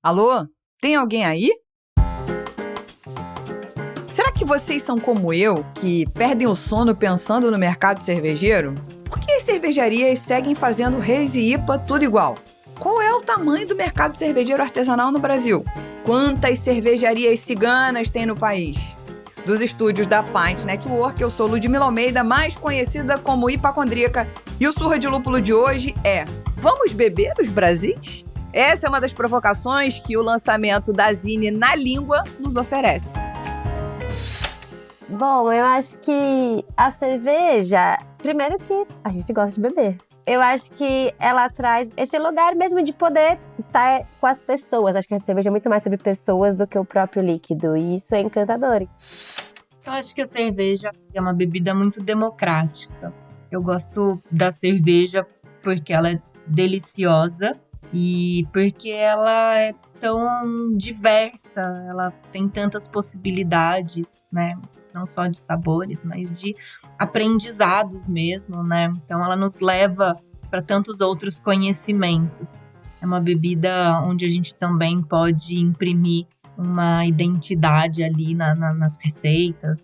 Alô? Tem alguém aí? Será que vocês são como eu, que perdem o sono pensando no mercado cervejeiro? Por que as cervejarias seguem fazendo Reis e IPA tudo igual? Qual é o tamanho do mercado cervejeiro artesanal no Brasil? Quantas cervejarias ciganas tem no país? Dos estúdios da Pint Network, eu sou Ludmila Almeida, mais conhecida como Hipacondríaca, e o Surra de Lúpulo de hoje é: vamos beber os Brasis? Essa é uma das provocações que o lançamento da Zine na língua nos oferece. Bom, eu acho que a cerveja, primeiro que a gente gosta de beber. Eu acho que ela traz esse lugar mesmo de poder estar com as pessoas. Acho que a cerveja é muito mais sobre pessoas do que o próprio líquido, e isso é encantador. Eu acho que a cerveja é uma bebida muito democrática. Eu gosto da cerveja porque ela é deliciosa e porque ela é tão diversa, ela tem tantas possibilidades, né? Não só de sabores, mas de aprendizados mesmo, né? Então ela nos leva para tantos outros conhecimentos. É uma bebida onde a gente também pode imprimir uma identidade ali nas receitas.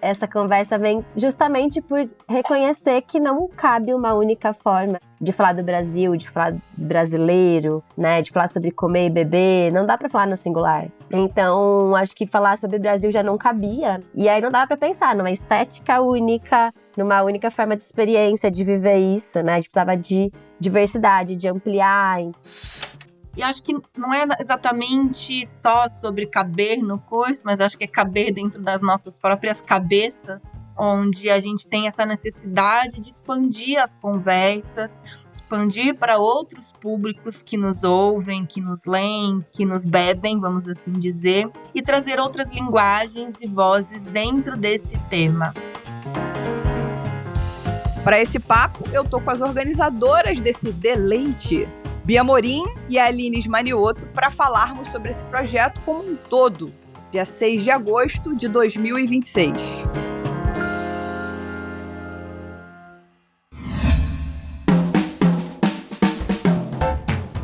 Essa conversa vem justamente por reconhecer que não cabe uma única forma de falar do Brasil, de falar do brasileiro, né? De falar sobre comer e beber. Não dá pra falar no singular. Então, acho que falar sobre o Brasil já não cabia. E aí não dá pra pensar numa estética única, numa única forma de experiência, de viver isso, né? A gente precisava de diversidade, de ampliar. E acho que não é exatamente só sobre caber no curso, mas acho que é caber dentro das nossas próprias cabeças, onde a gente tem essa necessidade de expandir as conversas, expandir para outros públicos que nos ouvem, que nos leem, que nos bebem, vamos assim dizer, e trazer outras linguagens e vozes dentro desse tema. Para esse papo, eu tô com as organizadoras desse deleite, Bia Morim e Aline Ismanioto, para falarmos sobre esse projeto como um todo, dia 6 de agosto de 2026.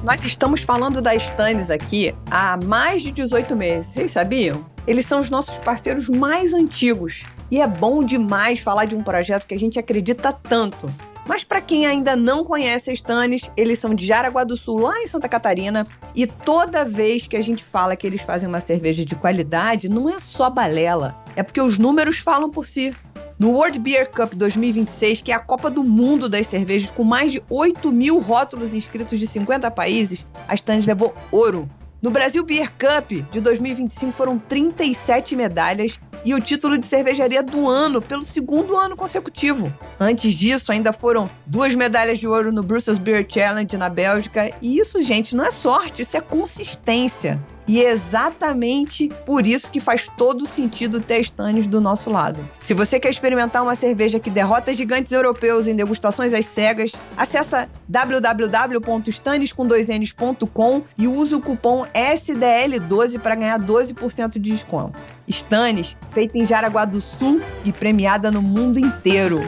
Nós estamos falando da Stannis aqui há mais de 18 meses, vocês sabiam? Eles são os nossos parceiros mais antigos e é bom demais falar de um projeto que a gente acredita tanto. Mas para quem ainda não conhece a Stannis, eles são de Jaraguá do Sul, lá em Santa Catarina, e toda vez que a gente fala que eles fazem uma cerveja de qualidade, não é só balela, é porque os números falam por si. No World Beer Cup 2026, que é a Copa do Mundo das cervejas, com mais de 8 mil rótulos inscritos de 50 países, a Stannis levou ouro. No Brasil Beer Cup de 2025 foram 37 medalhas e o título de cervejaria do ano pelo segundo ano consecutivo. Antes disso, ainda foram 2 medalhas de ouro no Brussels Beer Challenge na Bélgica. E isso, gente, não é sorte, isso é consistência. E é exatamente por isso que faz todo sentido ter a Stannis do nosso lado. Se você quer experimentar uma cerveja que derrota gigantes europeus em degustações às cegas, acessa www.stannis.com e use o cupom SDL12 para ganhar 12% de desconto. Stannis, feita em Jaraguá do Sul e premiada no mundo inteiro.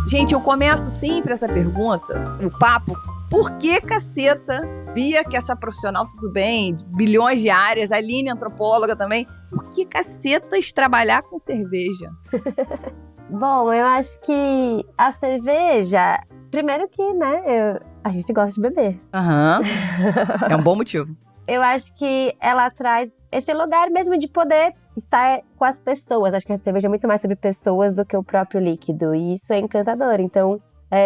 Gente, eu começo sempre essa pergunta, o papo, por que caceta, Bia, que é essa profissional, tudo bem, bilhões de áreas, Aline, antropóloga também, por que cacetas trabalhar com cerveja? Bom, eu acho que a cerveja, primeiro que, né, a gente gosta de beber. É um bom motivo. Eu acho que ela traz esse lugar mesmo de poder estar com as pessoas. Acho que a cerveja é muito mais sobre pessoas do que o próprio líquido, e isso é encantador. Então,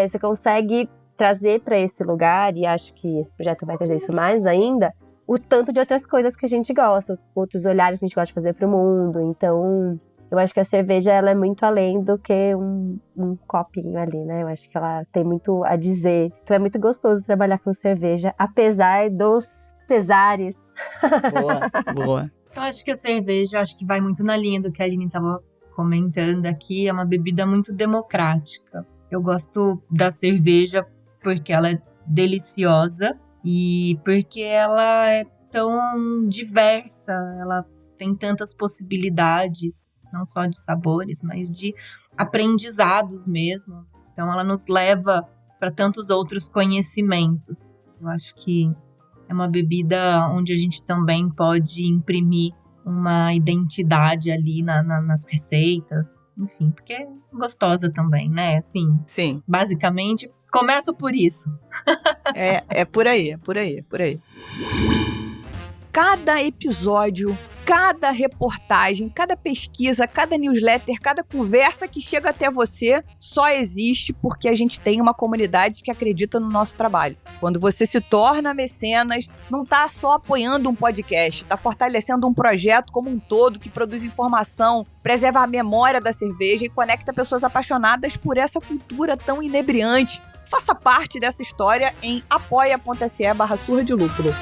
você consegue trazer para esse lugar, e acho que esse projeto vai trazer isso mais ainda, o tanto de outras coisas que a gente gosta, outros olhares que a gente gosta de fazer para o mundo. Então, eu acho que a cerveja ela é muito além do que um copinho ali, né? Eu acho que ela tem muito a dizer. Então é muito gostoso trabalhar com cerveja, apesar dos pesares. Boa. Eu acho que a cerveja, acho que vai muito na linha do que a Aline estava comentando aqui, é uma bebida muito democrática. Eu gosto da cerveja porque ela é deliciosa e porque ela é tão diversa, ela tem tantas possibilidades, não só de sabores, mas de aprendizados mesmo. Então ela nos leva para tantos outros conhecimentos. Eu acho que é uma bebida onde a gente também pode imprimir uma identidade ali nas receitas. Enfim, porque é gostosa também, né? Assim, Sim. basicamente, começo por isso. É por aí. Cada episódio, cada reportagem, cada pesquisa, cada newsletter, cada conversa que chega até você só existe porque a gente tem uma comunidade que acredita no nosso trabalho. Quando você se torna mecenas, não está só apoiando um podcast, está fortalecendo um projeto como um todo que produz informação, preserva a memória da cerveja e conecta pessoas apaixonadas por essa cultura tão inebriante. Faça parte dessa história em apoia.se/surra de lúpulo.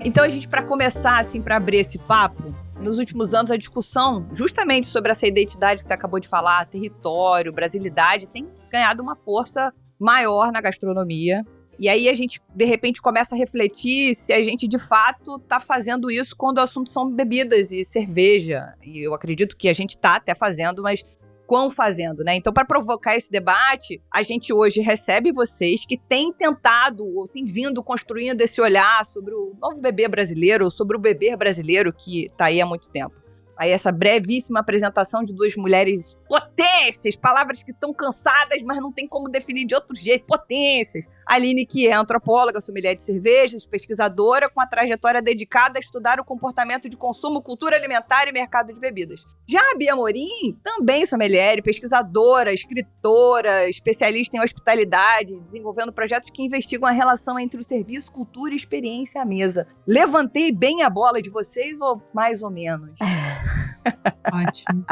Então, a gente, para começar, assim, para abrir esse papo, nos últimos anos a discussão justamente sobre essa identidade que você acabou de falar, território, brasilidade, tem ganhado uma força maior na gastronomia. E aí a gente, de repente, começa a refletir se a gente, de fato, está fazendo isso quando o assunto são bebidas e cerveja. E eu acredito que a gente está até fazendo, mas quão fazendo, né? Então, para provocar esse debate, a gente hoje recebe vocês que têm tentado ou têm vindo construindo esse olhar sobre o novo bebê brasileiro, ou sobre o beber brasileiro que está aí há muito tempo. Aí essa brevíssima apresentação de duas mulheres potências, palavras que estão cansadas, mas não tem como definir de outro jeito, potências. A Aline, que é antropóloga, sommelier de cervejas, pesquisadora, com a trajetória dedicada a estudar o comportamento de consumo, cultura alimentar e mercado de bebidas. Já a Bia Amorim, também sommelier, pesquisadora, escritora, especialista em hospitalidade, desenvolvendo projetos que investigam a relação entre o serviço, cultura e experiência à mesa. Levantei bem a bola de vocês ou mais ou menos? Ótimo.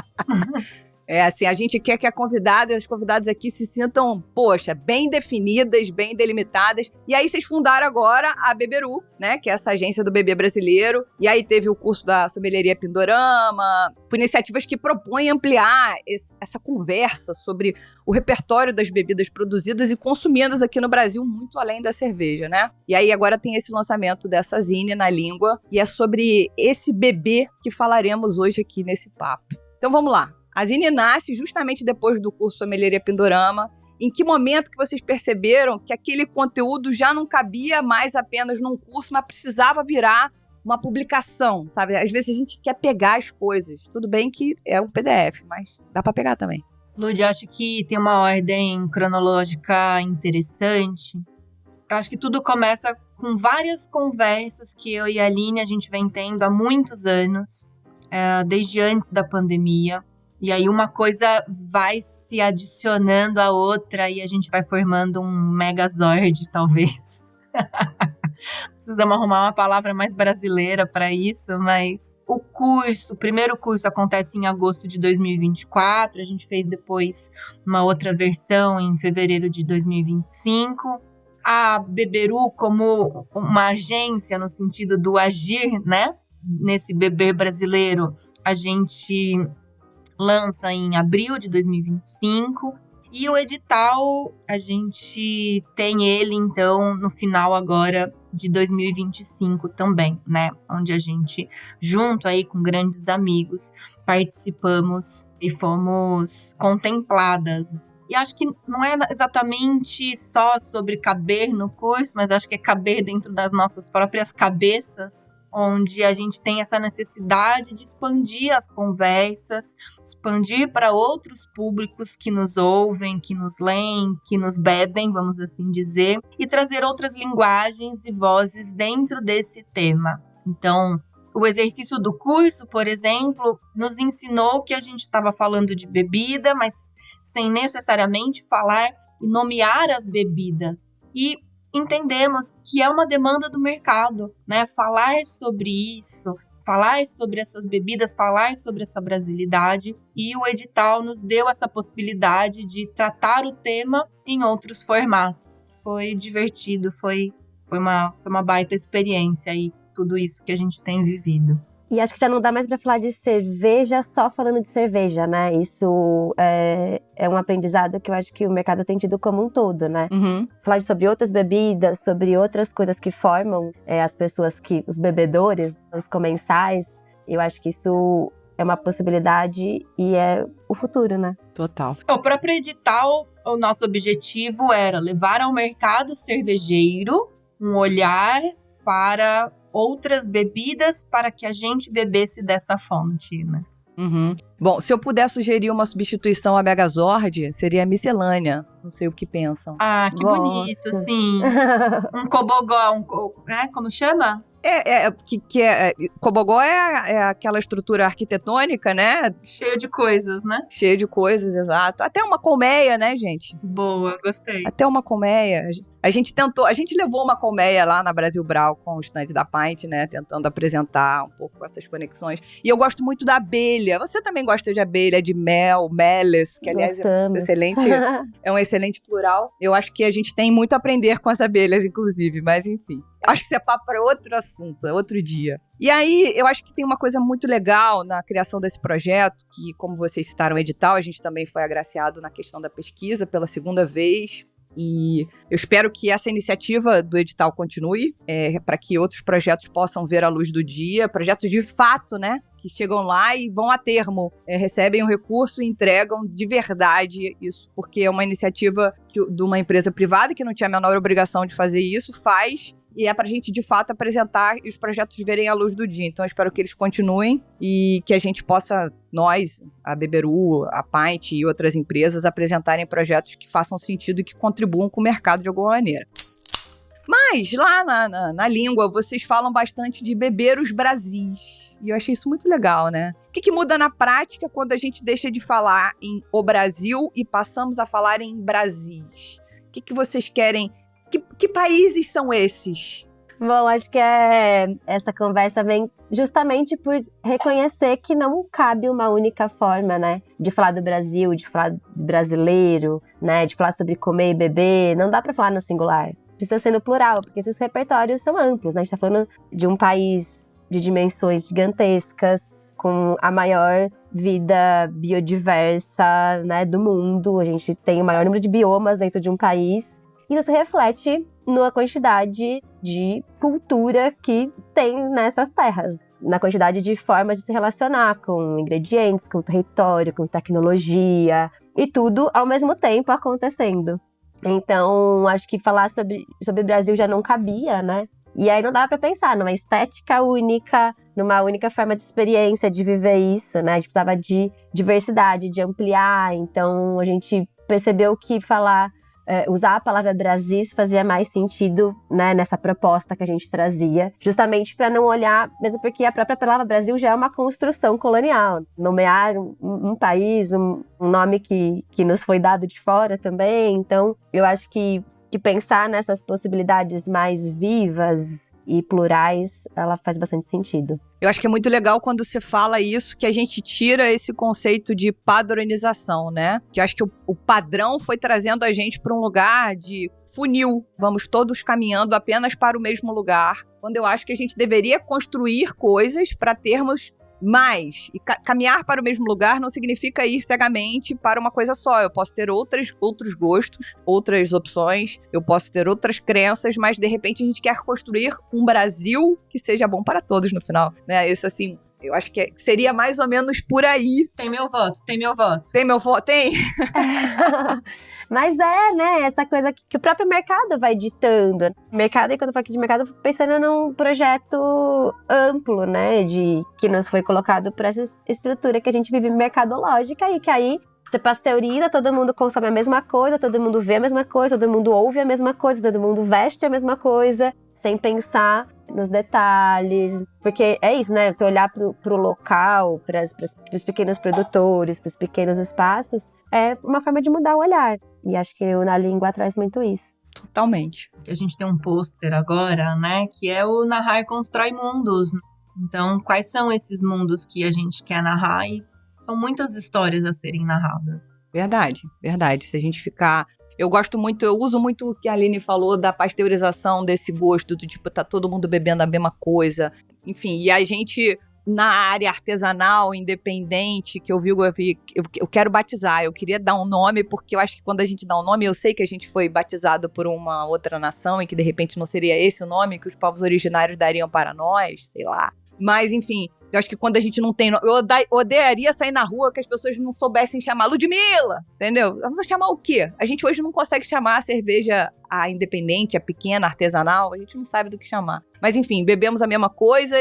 É assim, a gente quer que as convidadas aqui se sintam, poxa, bem definidas, bem delimitadas. E aí vocês fundaram agora a Beberu, né, que é essa agência do bebê brasileiro. E aí teve o curso da Sommelieria Pindorama, por iniciativas que propõem ampliar essa conversa sobre o repertório das bebidas produzidas e consumidas aqui no Brasil, muito além da cerveja, né? E aí agora tem esse lançamento dessa zine na língua, e é sobre esse bebê que falaremos hoje aqui nesse papo. Então vamos lá. A zine nasce justamente depois do curso Sommelieria Pindorama. Em que momento que vocês perceberam que aquele conteúdo já não cabia mais apenas num curso, mas precisava virar uma publicação, sabe? Às vezes a gente quer pegar as coisas. Tudo bem que é um PDF, mas dá para pegar também. Lud, eu acho que tem uma ordem cronológica interessante. Eu acho que tudo começa com várias conversas que eu e a Aline a gente vem tendo há muitos anos, desde antes da pandemia. E aí uma coisa vai se adicionando à outra e a gente vai formando um megazord, talvez. Precisamos arrumar uma palavra mais brasileira para isso, mas o primeiro curso acontece em agosto de 2024, a gente fez depois uma outra versão em fevereiro de 2025. A Beberu, como uma agência no sentido do agir, né? Nesse beber brasileiro, a gente lança em abril de 2025. E o edital, a gente tem ele, então, no final agora de 2025 também, né? Onde a gente, junto aí com grandes amigos, participamos e fomos contempladas. E acho que não é exatamente só sobre caber no curso, mas acho que é caber dentro das nossas próprias cabeças, onde a gente tem essa necessidade de expandir as conversas, expandir para outros públicos que nos ouvem, que nos leem, que nos bebem, vamos assim dizer, e trazer outras linguagens e vozes dentro desse tema. Então, o exercício do curso, por exemplo, nos ensinou que a gente estava falando de bebida, mas sem necessariamente falar e nomear as bebidas. E entendemos que é uma demanda do mercado, né? Falar sobre isso, falar sobre essas bebidas, falar sobre essa brasilidade. E o edital nos deu essa possibilidade de tratar o tema em outros formatos. Foi divertido, foi uma baita experiência aí, tudo isso que a gente tem vivido. E acho que já não dá mais pra falar de cerveja só falando de cerveja, né? Isso é um aprendizado que eu acho que o mercado tem tido como um todo, né? Uhum. Falar sobre outras bebidas, sobre outras coisas que formam as pessoas, os bebedores, os comensais. Eu acho que isso é uma possibilidade e é o futuro, né? Total. O próprio edital, o nosso objetivo era levar ao mercado cervejeiro um olhar para outras bebidas para que a gente bebesse dessa fonte, né? Uhum. Bom, se eu puder sugerir uma substituição à Megazord, seria a miscelânea. Não sei o que pensam. Ah, que Gosto. bonito, sim. Um cobogó, como chama? Cobogó é aquela estrutura arquitetônica, né? Cheio de coisas, né? Cheia de coisas, exato. Até uma colmeia, né, gente? Boa, gostei. Até uma colmeia. A gente levou uma colmeia lá na Brasil Brau com o stand da Pint, né? Tentando apresentar um pouco essas conexões. E eu gosto muito da abelha. Você também gosta de abelha, de mel, meles, que aliás é um excelente plural. Eu acho que a gente tem muito a aprender com as abelhas, inclusive, mas enfim. Acho que isso é papo para outro assunto, outro dia. E aí, eu acho que tem uma coisa muito legal na criação desse projeto, que, como vocês citaram o edital, a gente também foi agraciado na questão da pesquisa pela segunda vez. E eu espero que essa iniciativa do edital continue, para que outros projetos possam ver a luz do dia, projetos de fato, né? Que chegam lá e vão a termo, recebem um recurso e entregam de verdade isso, porque é uma iniciativa de uma empresa privada que não tinha a menor obrigação de fazer isso, faz. E é pra gente, de fato, apresentar e os projetos verem a luz do dia. Então, eu espero que eles continuem e que a gente possa, nós, a Beberu, a Pint e outras empresas, apresentarem projetos que façam sentido e que contribuam com o mercado de alguma maneira. Mas, lá na língua, vocês falam bastante de beber os Brasis. E eu achei isso muito legal, né? O que muda na prática quando a gente deixa de falar em o Brasil e passamos a falar em Brasis? O que vocês querem... Que países são esses? Bom, acho que essa conversa vem justamente por reconhecer que não cabe uma única forma, né? De falar do Brasil, de falar do brasileiro, né? De falar sobre comer e beber. Não dá pra falar no singular. Precisa ser no plural, porque esses repertórios são amplos, né? A gente tá falando de um país de dimensões gigantescas, com a maior vida biodiversa, né, do mundo. A gente tem o maior número de biomas dentro de um país. Isso se reflete na quantidade de cultura que tem nessas terras, na quantidade de formas de se relacionar com ingredientes, com território, com tecnologia, e tudo ao mesmo tempo acontecendo. Então, acho que falar sobre o Brasil já não cabia, né? E aí não dá para pensar numa estética única, numa única forma de experiência, de viver isso, né? A gente precisava de diversidade, de ampliar. Então, a gente percebeu que usar a palavra Brasis fazia mais sentido, né, nessa proposta que a gente trazia, justamente para não olhar, mesmo porque a própria palavra Brasil já é uma construção colonial, nomear um país, um nome que nos foi dado de fora também. Então, eu acho que pensar nessas possibilidades mais vivas e plurais, ela faz bastante sentido. Eu acho que é muito legal quando você fala isso, que a gente tira esse conceito de padronização, né? Que eu acho que o padrão foi trazendo a gente para um lugar de funil. Vamos todos caminhando apenas para o mesmo lugar. Quando eu acho que a gente deveria construir coisas para termos mais. E caminhar para o mesmo lugar não significa ir cegamente para uma coisa só. Eu posso ter outros gostos, outras opções, eu posso ter outras crenças, mas de repente a gente quer construir um Brasil que seja bom para todos no final, né? Isso assim, eu acho que seria mais ou menos por aí. Tem meu voto. Tem meu voto? Tem? Mas né, essa coisa que o próprio mercado vai ditando. Mercado, e quando eu falo aqui de mercado, eu fico pensando num projeto amplo, né, que nos foi colocado por essa estrutura que a gente vive mercadológica e que aí você pasteuriza, todo mundo consome a mesma coisa, todo mundo vê a mesma coisa, todo mundo ouve a mesma coisa, todo mundo veste a mesma coisa, sem pensar nos detalhes, porque é isso, né? Você olhar pro local, pros pequenos produtores, pros pequenos espaços, é uma forma de mudar o olhar. E acho que na língua traz muito isso. Totalmente. A gente tem um pôster agora, né? Que é o Narrar Constrói Mundos. Então, quais são esses mundos que a gente quer narrar? E são muitas histórias a serem narradas. Verdade. Se a gente ficar... Eu uso muito o que a Aline falou da pasteurização desse gosto, do tipo, tá todo mundo bebendo a mesma coisa. Enfim, e a gente na área artesanal, independente, que eu quero batizar. Eu queria dar um nome, porque eu acho que quando a gente dá um nome, eu sei que a gente foi batizado por uma outra nação e que de repente não seria esse o nome que os povos originários dariam para nós, sei lá. Mas, enfim, eu acho que quando a gente não tem nome... Eu odiaria sair na rua que as pessoas não soubessem chamar Ludmilla, entendeu? Vai chamar o quê? A gente hoje não consegue chamar a cerveja a independente, a pequena, artesanal, a gente não sabe do que chamar. Mas, enfim, bebemos a mesma coisa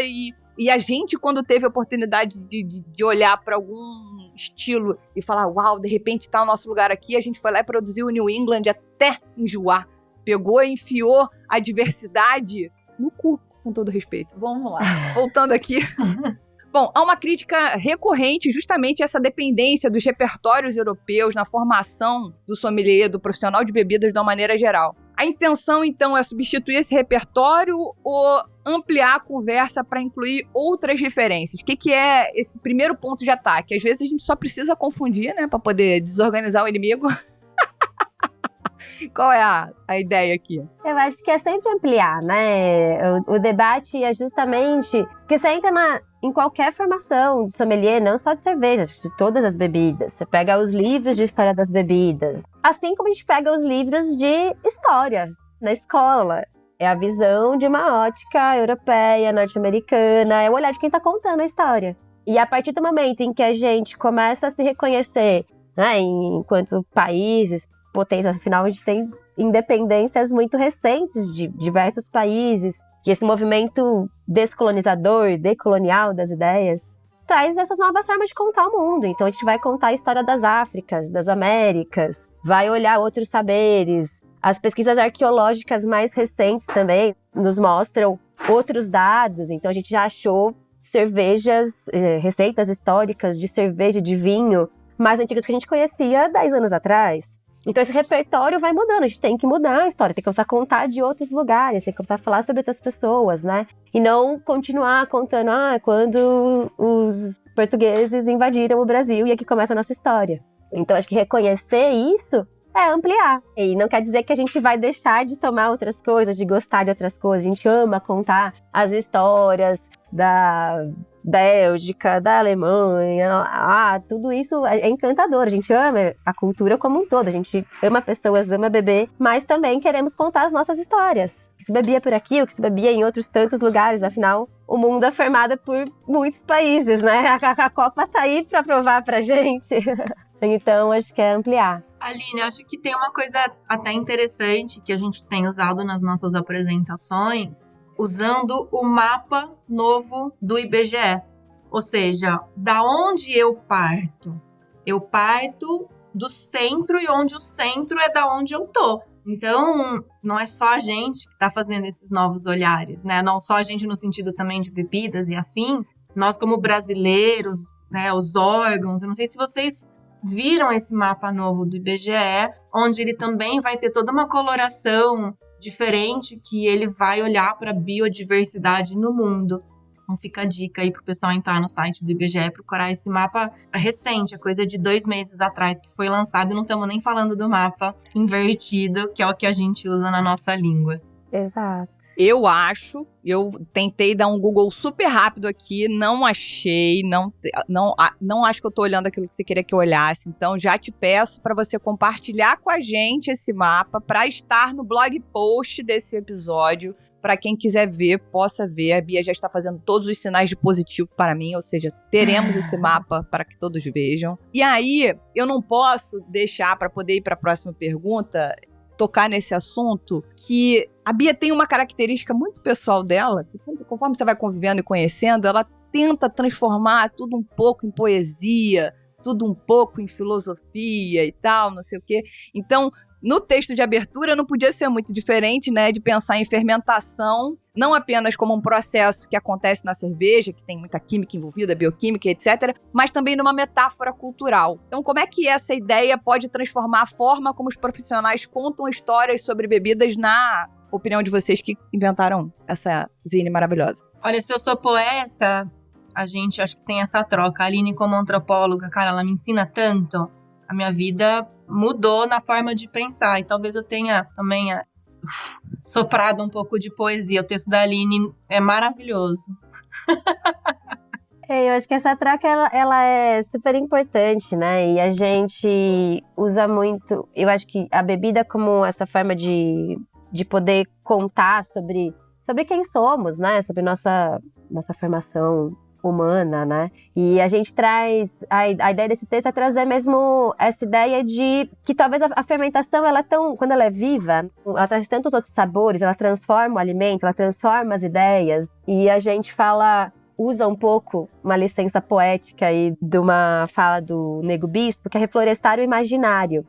e a gente, quando teve a oportunidade de olhar para algum estilo e falar, uau, de repente tá o nosso lugar aqui, a gente foi lá e produziu o New England até enjoar. Pegou e enfiou a diversidade no cu, com todo respeito. Vamos lá, voltando aqui. Bom, há uma crítica recorrente justamente a essa dependência dos repertórios europeus na formação do sommelier, do profissional de bebidas de uma maneira geral. A intenção, então, é substituir esse repertório ou ampliar a conversa para incluir outras referências? O que é esse primeiro ponto de ataque? Às vezes a gente só precisa confundir, né, para poder desorganizar o inimigo. Qual é a ideia aqui? Eu acho que é sempre ampliar, né? O debate é justamente que você entra em qualquer formação de sommelier, não só de cerveja, de todas as bebidas. Você pega os livros de história das bebidas, assim como a gente pega os livros de história na escola. É a visão de uma ótica europeia, norte-americana, é o olhar de quem está contando a história. E a partir do momento em que a gente começa a se reconhecer, né, enquanto países, potências, afinal a gente tem independências muito recentes de diversos países, e esse movimento descolonizador, decolonial das ideias, traz essas novas formas de contar o mundo. Então a gente vai contar a história das Áfricas, das Américas, vai olhar outros saberes. As pesquisas arqueológicas mais recentes também nos mostram outros dados. Então a gente já achou cervejas, receitas históricas de cerveja, de vinho, mais antigas que a gente conhecia 10 anos atrás. Então esse repertório vai mudando, a gente tem que mudar a história, tem que começar a contar de outros lugares, tem que começar a falar sobre outras pessoas, né? E não continuar contando, quando os portugueses invadiram o Brasil e aqui começa a nossa história. Então acho que reconhecer isso é ampliar. E não quer dizer que a gente vai deixar de tomar outras coisas, de gostar de outras coisas. A gente ama contar as histórias da Bélgica, da Alemanha, tudo isso é encantador. A gente ama a cultura como um todo, a gente ama pessoas, ama beber, mas também queremos contar as nossas histórias. O que se bebia por aqui, o que se bebia em outros tantos lugares, afinal, o mundo é formado por muitos países, né? A Copa tá aí pra provar pra gente. Então, acho que é ampliar. Aline, acho que tem uma coisa até interessante que a gente tem usado nas nossas apresentações, usando o mapa novo do IBGE. Ou seja, da onde eu parto? Eu parto do centro e onde o centro é da onde eu tô. Então, não é só a gente que está fazendo esses novos olhares, né? Não só a gente no sentido também de bebidas e afins. Nós como brasileiros, né, os órgãos, eu não sei se vocês viram esse mapa novo do IBGE, onde ele também vai ter toda uma coloração diferente, que ele vai olhar para a biodiversidade no mundo. Então fica a dica aí pro pessoal entrar no site do IBGE e procurar esse mapa recente, a coisa de 2 meses atrás que foi lançado, e não estamos nem falando do mapa invertido, que é o que a gente usa na nossa língua. Exato. Eu tentei dar um Google super rápido aqui, não achei, não acho que eu tô olhando aquilo que você queria que eu olhasse, então já te peço para você compartilhar com a gente esse mapa para estar no blog post desse episódio, para quem quiser ver, possa ver. A Bia já está fazendo todos os sinais de positivo para mim, ou seja, teremos esse mapa para que todos vejam. E aí, eu não posso deixar, para poder ir para a próxima pergunta, tocar nesse assunto, que a Bia tem uma característica muito pessoal dela, que conforme você vai convivendo e conhecendo, ela tenta transformar tudo um pouco em poesia, tudo um pouco em filosofia e tal, não sei o quê. Então, no texto de abertura não podia ser muito diferente, né, de pensar em fermentação, não apenas como um processo que acontece na cerveja, que tem muita química envolvida, bioquímica, etc., mas também numa metáfora cultural. Então, como é que essa ideia pode transformar a forma como os profissionais contam histórias sobre bebidas, na opinião de vocês que inventaram essa zine maravilhosa? Olha, se eu sou poeta, a gente acho que tem essa troca. A Aline, como antropóloga, cara, ela me ensina tanto. A minha vida mudou na forma de pensar. E talvez eu tenha também soprado um pouco de poesia. O texto da Aline é maravilhoso. Eu acho que essa troca, ela é super importante, né? E a gente usa muito, eu acho que a bebida como essa forma de poder contar sobre quem somos, né? Sobre nossa formação humana, né? E a gente traz, a ideia desse texto é trazer mesmo essa ideia de que talvez a fermentação, quando ela é viva, ela traz tantos outros sabores, ela transforma o alimento, ela transforma as ideias, e a gente usa um pouco uma licença poética aí de uma fala do Nego Bispo, que é reflorestar o imaginário.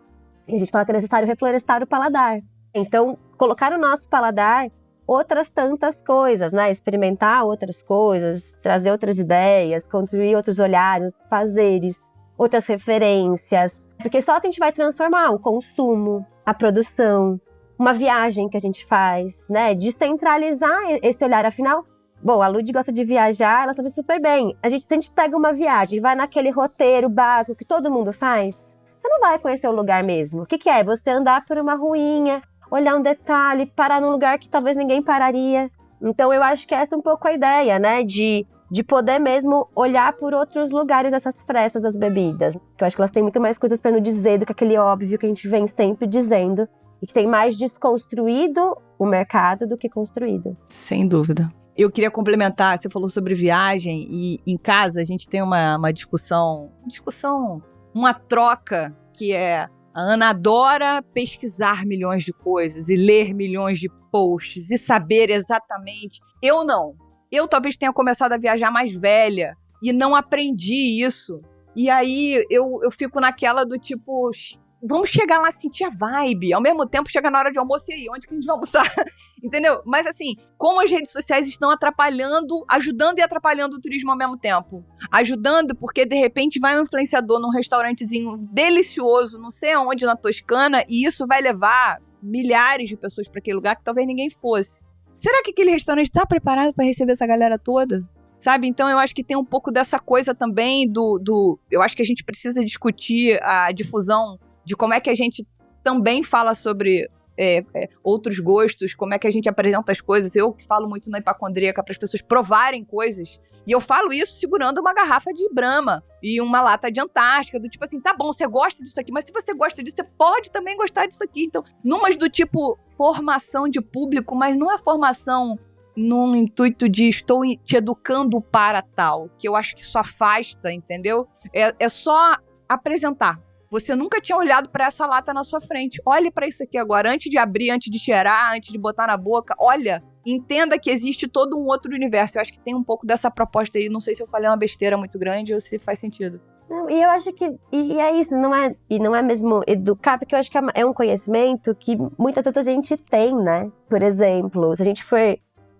E a gente fala que é necessário reflorestar o paladar. Então, colocar no nosso paladar outras tantas coisas, né? Experimentar outras coisas, trazer outras ideias, construir outros olhares, fazeres, outras referências. Porque só assim a gente vai transformar o consumo, a produção, uma viagem que a gente faz, né? Descentralizar esse olhar, afinal. Bom, a Lud gosta de viajar, ela sabe super bem. Se a gente pega uma viagem e vai naquele roteiro básico que todo mundo faz, você não vai conhecer o lugar mesmo. O que é? Você andar por uma ruinha, olhar um detalhe, parar num lugar que talvez ninguém pararia. Então eu acho que essa é um pouco a ideia, né? De poder mesmo olhar por outros lugares essas frestas das bebidas. Eu acho que elas têm muito mais coisas para nos dizer do que aquele óbvio que a gente vem sempre dizendo. E que tem mais desconstruído o mercado do que construído. Sem dúvida. Eu queria complementar, você falou sobre viagem e em casa a gente tem uma discussão, uma troca que é a Ana adora pesquisar milhões de coisas e ler milhões de posts e saber exatamente. Eu não. Eu talvez tenha começado a viajar mais velha e não aprendi isso. E aí eu fico naquela do tipo, vamos chegar lá, sentir a vibe. Ao mesmo tempo, chega na hora de almoço e aí, onde que a gente vai almoçar? Entendeu? Mas assim, como as redes sociais estão ajudando e atrapalhando o turismo ao mesmo tempo. Ajudando porque, de repente, vai um influenciador num restaurantezinho delicioso, não sei aonde, na Toscana, e isso vai levar milhares de pessoas para aquele lugar que talvez ninguém fosse. Será que aquele restaurante está preparado para receber essa galera toda? Sabe? Então, eu acho que tem um pouco dessa coisa também eu acho que a gente precisa discutir a difusão de como é que a gente também fala sobre outros gostos, como é que a gente apresenta as coisas. Eu que falo muito na hipacondríaca para as pessoas provarem coisas, e eu falo isso segurando uma garrafa de Brahma e uma lata de Antártica, do tipo assim, tá bom, você gosta disso aqui, mas se você gosta disso, você pode também gostar disso aqui. Então, numas do tipo formação de público, mas não é formação num intuito de estou te educando para tal, que eu acho que isso afasta, entendeu? É só apresentar. Você nunca tinha olhado para essa lata na sua frente. Olhe para isso aqui agora, antes de abrir, antes de cheirar, antes de botar na boca. Olha, entenda que existe todo um outro universo. Eu acho que tem um pouco dessa proposta aí. Não sei se eu falei uma besteira muito grande ou se faz sentido. Não, e eu acho que e é isso, não é mesmo educar, porque eu acho que é um conhecimento que muitas vezes a gente tem, né? Por exemplo, se a gente for...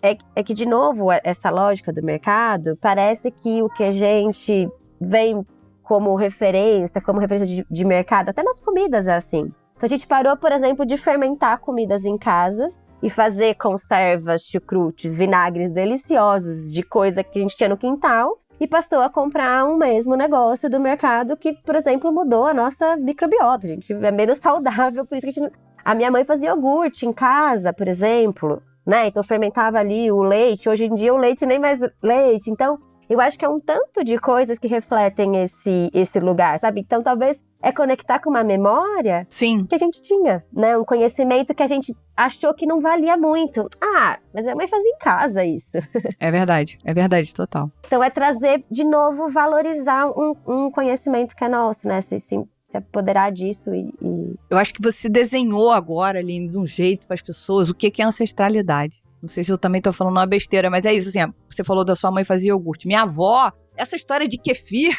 É que, de novo, essa lógica do mercado, parece que o que a gente vem como referência de mercado, até nas comidas é assim. Então a gente parou, por exemplo, de fermentar comidas em casas e fazer conservas, chucrutes, vinagres deliciosos de coisa que a gente tinha no quintal e passou a comprar um mesmo negócio do mercado que, por exemplo, mudou a nossa microbiota. A gente é menos saudável, por isso que a minha mãe fazia iogurte em casa, por exemplo, né? Então fermentava ali o leite. Hoje em dia o leite nem mais leite. Então eu acho que é um tanto de coisas que refletem esse lugar, sabe? Então, talvez é conectar com uma memória Sim. que a gente tinha, né? Um conhecimento que a gente achou que não valia muito. Ah, mas a mãe fazia em casa isso. É verdade, total. Então, é trazer, de novo, valorizar um conhecimento que é nosso, né? Se apoderar disso e... Eu acho que você desenhou agora, Aline, de um jeito para as pessoas o que é ancestralidade. Não sei se eu também tô falando uma besteira, mas é isso, assim, você falou da sua mãe fazia iogurte. Minha avó, essa história de kefir,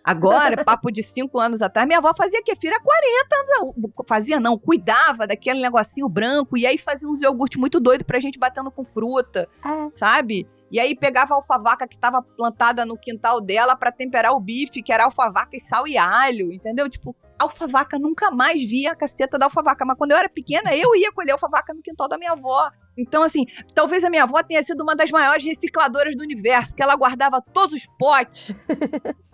agora, papo de 5 anos atrás, minha avó fazia kefir há 40 anos. Cuidava daquele negocinho branco, e aí fazia uns iogurte muito doido pra gente batendo com fruta, sabe? E aí pegava a alfavaca que tava plantada no quintal dela pra temperar o bife, que era alfavaca e sal e alho, entendeu? Tipo, alfavaca, nunca mais via a caceta da alfavaca, mas quando eu era pequena, eu ia colher alfavaca no quintal da minha avó. Então, assim, talvez a minha avó tenha sido uma das maiores recicladoras do universo, porque ela guardava todos os potes,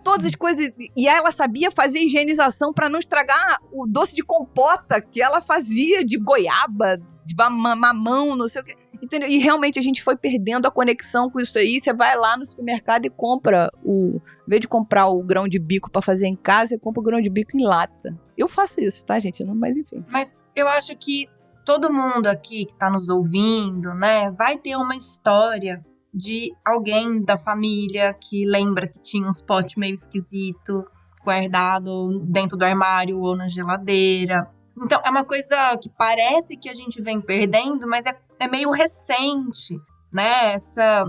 todas as coisas, e ela sabia fazer higienização pra não estragar o doce de compota que ela fazia de goiaba, de mamão, não sei o quê. Entendeu? E realmente a gente foi perdendo a conexão com isso aí. Você vai lá no supermercado e compra em vez de comprar o grão de bico pra fazer em casa, você compra o grão de bico em lata. Eu faço isso, tá, gente? Mas enfim. Mas eu acho que todo mundo aqui que tá nos ouvindo, né, vai ter uma história de alguém da família que lembra que tinha uns potes meio esquisito guardado dentro do armário ou na geladeira. Então, é uma coisa que parece que a gente vem perdendo, mas é meio recente, né? Essa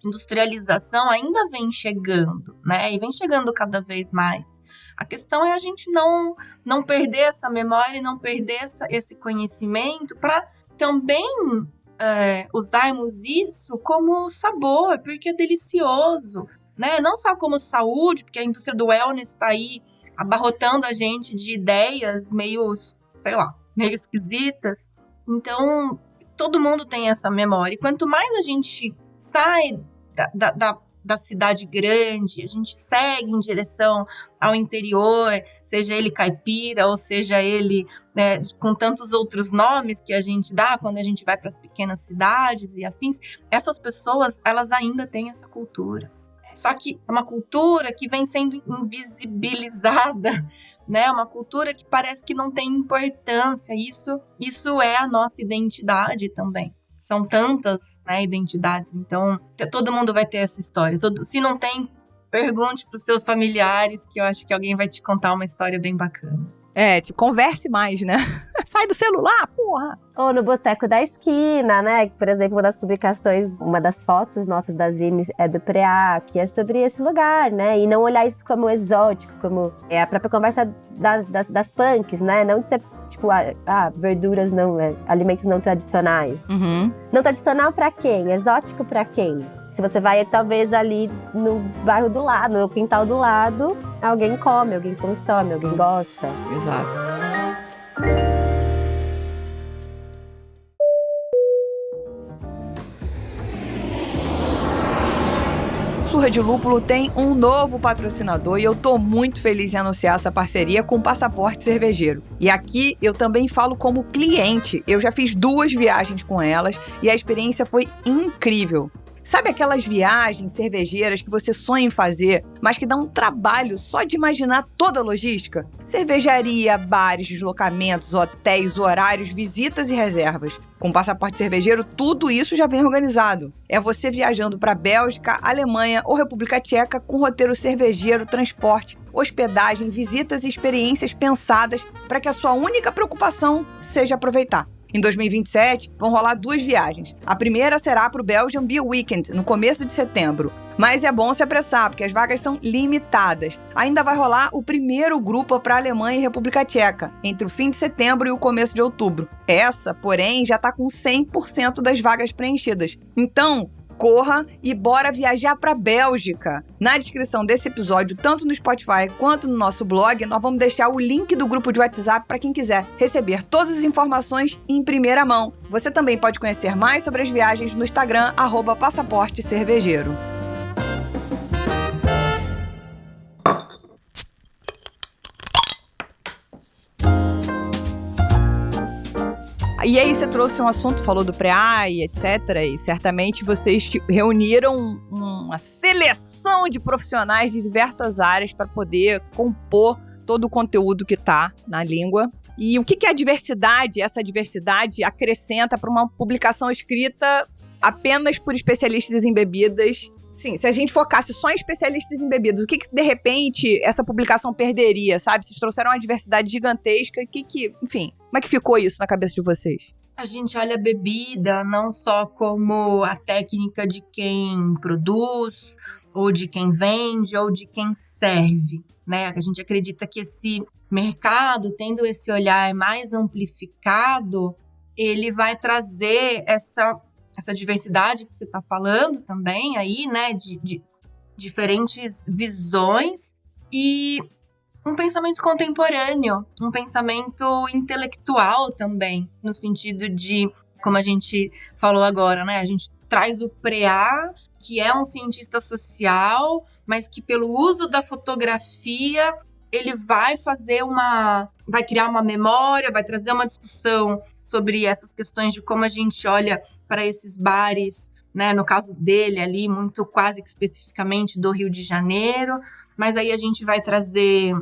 industrialização ainda vem chegando, né? E vem chegando cada vez mais. A questão é a gente não perder essa memória e não perder esse conhecimento para também usarmos isso como sabor, porque é delicioso, né? Não só como saúde, porque a indústria do wellness está aí abarrotando a gente de ideias meio, sei lá, meio esquisitas. Então, todo mundo tem essa memória. E quanto mais a gente sai da cidade grande, a gente segue em direção ao interior, seja ele caipira ou seja ele com tantos outros nomes que a gente dá quando a gente vai para as pequenas cidades e afins, essas pessoas, elas ainda têm essa cultura. Só que é uma cultura que vem sendo invisibilizada, né? Uma cultura que parece que não tem importância. Isso é a nossa identidade também. São tantas, né, identidades, então todo mundo vai ter essa história. Se não tem, pergunte para os seus familiares, que eu acho que alguém vai te contar uma história bem bacana. Converse mais, né? Sai do celular, porra! Ou no Boteco da Esquina, né? Por exemplo, uma das publicações, uma das fotos nossas da Zine é do Preá, que é sobre esse lugar, né? E não olhar isso como exótico, como a própria conversa das punks, né? Não de ser, tipo, verduras não, alimentos não tradicionais. Uhum. Não tradicional pra quem? Exótico pra quem? Se você vai, talvez, ali no bairro do lado, no quintal do lado, alguém come, alguém consome, alguém gosta. Exato. Surra de Lúpulo tem um novo patrocinador e eu tô muito feliz em anunciar essa parceria com o Passaporte Cervejeiro. E aqui eu também falo como cliente. Eu já fiz 2 viagens com elas e a experiência foi incrível. Sabe aquelas viagens cervejeiras que você sonha em fazer, mas que dá um trabalho só de imaginar toda a logística? Cervejaria, bares, deslocamentos, hotéis, horários, visitas e reservas. Com o Passaporte Cervejeiro, tudo isso já vem organizado. É você viajando para Bélgica, Alemanha ou República Tcheca com roteiro cervejeiro, transporte, hospedagem, visitas e experiências pensadas para que a sua única preocupação seja aproveitar. Em 2027, vão rolar 2 viagens. A primeira será para o Belgian Beer Weekend, no começo de setembro. Mas é bom se apressar, porque as vagas são limitadas. Ainda vai rolar o primeiro grupo para a Alemanha e República Tcheca, entre o fim de setembro e o começo de outubro. Essa, porém, já está com 100% das vagas preenchidas. Então, corra e bora viajar para a Bélgica. Na descrição desse episódio, tanto no Spotify quanto no nosso blog, nós vamos deixar o link do grupo de WhatsApp para quem quiser receber todas as informações em primeira mão. Você também pode conhecer mais sobre as viagens no Instagram, @passaportecervejeiro. E aí você trouxe um assunto, falou do Preá e etc. E certamente vocês reuniram uma seleção de profissionais de diversas áreas para poder compor todo o conteúdo que está na língua. E o que a diversidade, essa diversidade, acrescenta para uma publicação escrita apenas por especialistas em bebidas? Sim, se a gente focasse só em especialistas em bebidas, o que de repente essa publicação perderia, sabe? Vocês trouxeram uma diversidade gigantesca, enfim, como é que ficou isso na cabeça de vocês? A gente olha a bebida não só como a técnica de quem produz, ou de quem vende, ou de quem serve, né? A gente acredita que esse mercado, tendo esse olhar mais amplificado, ele vai trazer essa diversidade que você está falando também aí, né, de diferentes visões e um pensamento contemporâneo, um pensamento intelectual também, no sentido de, como a gente falou agora, né, a gente traz o Preá, que é um cientista social, mas que pelo uso da fotografia ele vai criar uma memória, vai trazer uma discussão sobre essas questões de como a gente olha para esses bares, né, no caso dele ali, muito quase que especificamente do Rio de Janeiro, mas aí a gente vai trazer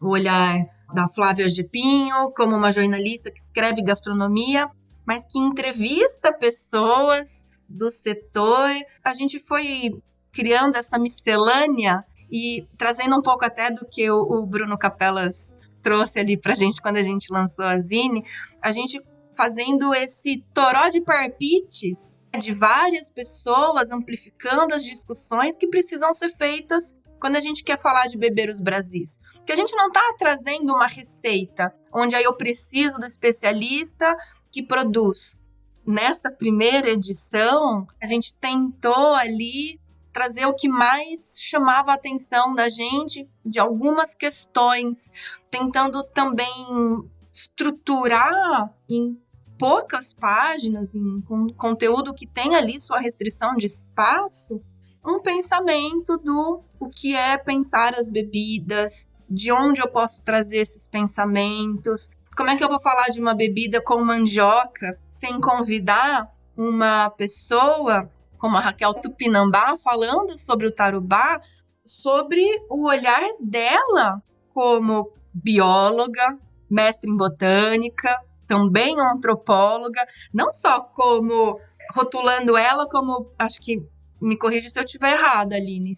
o olhar da Flávia Gepinho, como uma jornalista que escreve gastronomia, mas que entrevista pessoas do setor. A gente foi criando essa miscelânea e trazendo um pouco até do que o Bruno Capelas trouxe ali pra gente quando a gente lançou a Zine, a gente fazendo esse toró de parpites de várias pessoas, amplificando as discussões que precisam ser feitas quando a gente quer falar de beber os Brasis. Porque a gente não está trazendo uma receita, onde aí eu preciso do especialista que produz. Nessa primeira edição, a gente tentou ali trazer o que mais chamava a atenção da gente, de algumas questões, tentando também estruturar em poucas páginas, com conteúdo que tem ali sua restrição de espaço, um pensamento do o que é pensar as bebidas, de onde eu posso trazer esses pensamentos, como é que eu vou falar de uma bebida com mandioca sem convidar uma pessoa como a Raquel Tupinambá falando sobre o tarubá, sobre o olhar dela como bióloga, mestre em botânica, também antropóloga, não só como rotulando ela como, acho que, me corrija se eu estiver errada, Aline,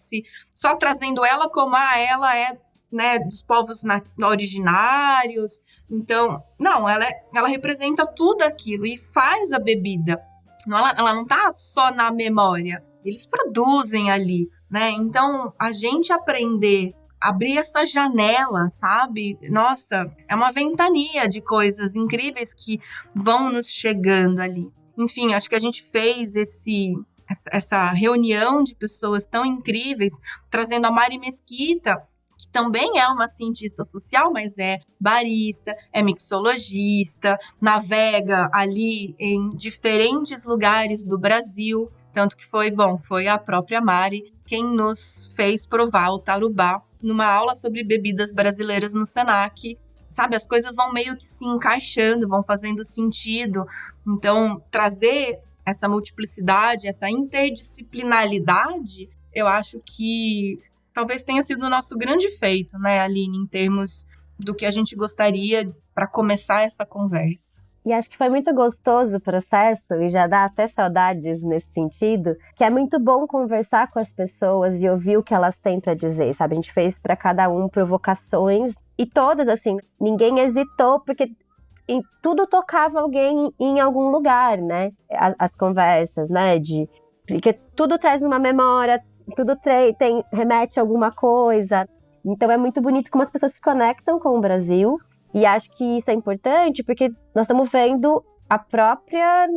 só trazendo ela como, ela é, né, dos povos originários, então, não, ela representa tudo aquilo e faz a bebida, ela não tá só na memória, eles produzem ali, né, então, a gente aprender abrir essa janela, sabe? Nossa, é uma ventania de coisas incríveis que vão nos chegando ali. Enfim, acho que a gente fez essa reunião de pessoas tão incríveis, trazendo a Mari Mesquita, que também é uma cientista social, mas é barista, é mixologista, navega ali em diferentes lugares do Brasil. Tanto que foi a própria Mari quem nos fez provar o tarubá numa aula sobre bebidas brasileiras no Senac. Sabe, as coisas vão meio que se encaixando, vão fazendo sentido. Então, trazer essa multiplicidade, essa interdisciplinaridade, eu acho que talvez tenha sido o nosso grande feito, né, Aline, em termos do que a gente gostaria para começar essa conversa. E acho que foi muito gostoso o processo, e já dá até saudades nesse sentido, que é muito bom conversar com as pessoas e ouvir o que elas têm para dizer, sabe? A gente fez para cada um provocações, e todas, assim, ninguém hesitou, porque tudo tocava alguém em algum lugar, né? As conversas, né? Porque tudo traz uma memória, tudo remete a alguma coisa. Então é muito bonito como as pessoas se conectam com o Brasil. E acho que isso é importante porque nós estamos vendo a própria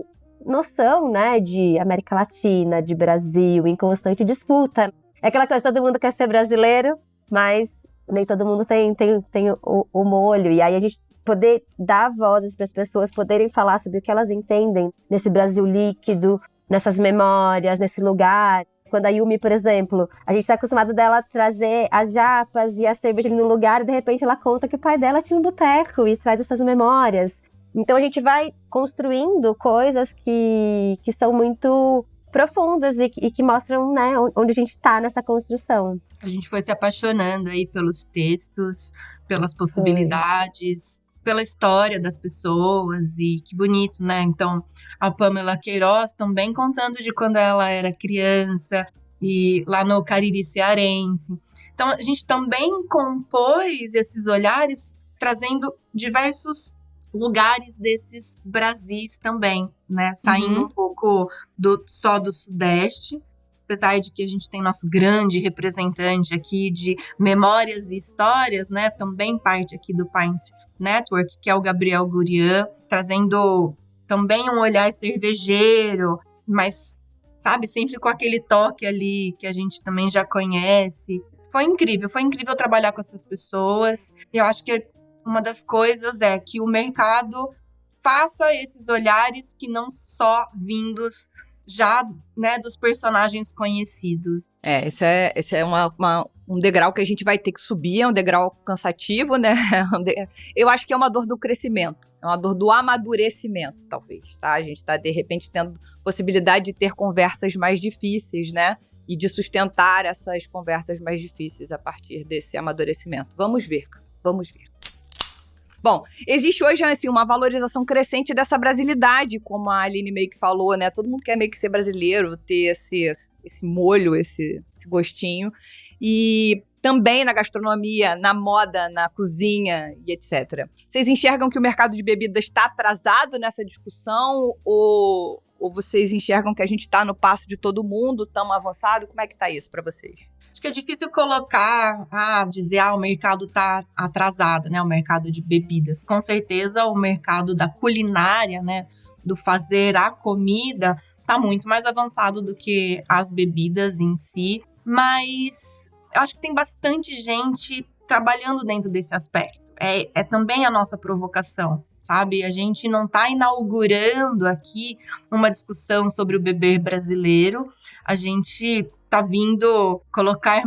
noção, né, de América Latina, de Brasil, em constante disputa. É aquela coisa, todo mundo quer ser brasileiro, mas nem todo mundo tem o molho. E aí a gente poder dar vozes para as pessoas poderem falar sobre o que elas entendem nesse Brasil líquido, nessas memórias, nesse lugar. Quando a Yumi, por exemplo, a gente tá acostumado dela trazer as japas e a cerveja ali no lugar, e de repente ela conta que o pai dela tinha um boteco e traz essas memórias. Então a gente vai construindo coisas que são muito profundas e que mostram, né, onde a gente tá nessa construção. A gente foi se apaixonando aí pelos textos, pelas possibilidades, pela história das pessoas, e que bonito, né? Então, a Pamela Queiroz também contando de quando ela era criança, e lá no Cariri cearense. Então, a gente também compôs esses olhares, trazendo diversos lugares desses Brasis também, né? Saindo um pouco só do Sudeste, apesar de que a gente tem nosso grande representante aqui de memórias e histórias, né? Também parte aqui do Pint Network, que é o Gabriel Gurian, trazendo também um olhar cervejeiro, mas, sabe, sempre com aquele toque ali que a gente também já conhece. Foi incrível trabalhar com essas pessoas. Eu acho que uma das coisas é que o mercado faça esses olhares que não só vindos já, né, dos personagens conhecidos. Esse é um degrau que a gente vai ter que subir, é um degrau cansativo, né? Eu acho que é uma dor do crescimento, é uma dor do amadurecimento, talvez, tá? A gente tá, de repente, tendo possibilidade de ter conversas mais difíceis, né? E de sustentar essas conversas mais difíceis a partir desse amadurecimento. Vamos ver. Bom, existe hoje assim, uma valorização crescente dessa brasilidade, como a Aline meio que falou, né? Todo mundo quer meio que ser brasileiro, ter esse molho, esse gostinho. E também na gastronomia, na moda, na cozinha e etc. Vocês enxergam que o mercado de bebidas está atrasado nessa discussão? Ou vocês enxergam que a gente está no passo de todo mundo, tão avançado? Como é que tá isso para vocês? Acho que é difícil dizer, o mercado tá atrasado, né? O mercado de bebidas. Com certeza, o mercado da culinária, né? Do fazer a comida, tá muito mais avançado do que as bebidas em si. Mas eu acho que tem bastante gente trabalhando dentro desse aspecto. É também a nossa provocação, sabe? A gente não tá inaugurando aqui uma discussão sobre o beber brasileiro. A gente tá vindo colocar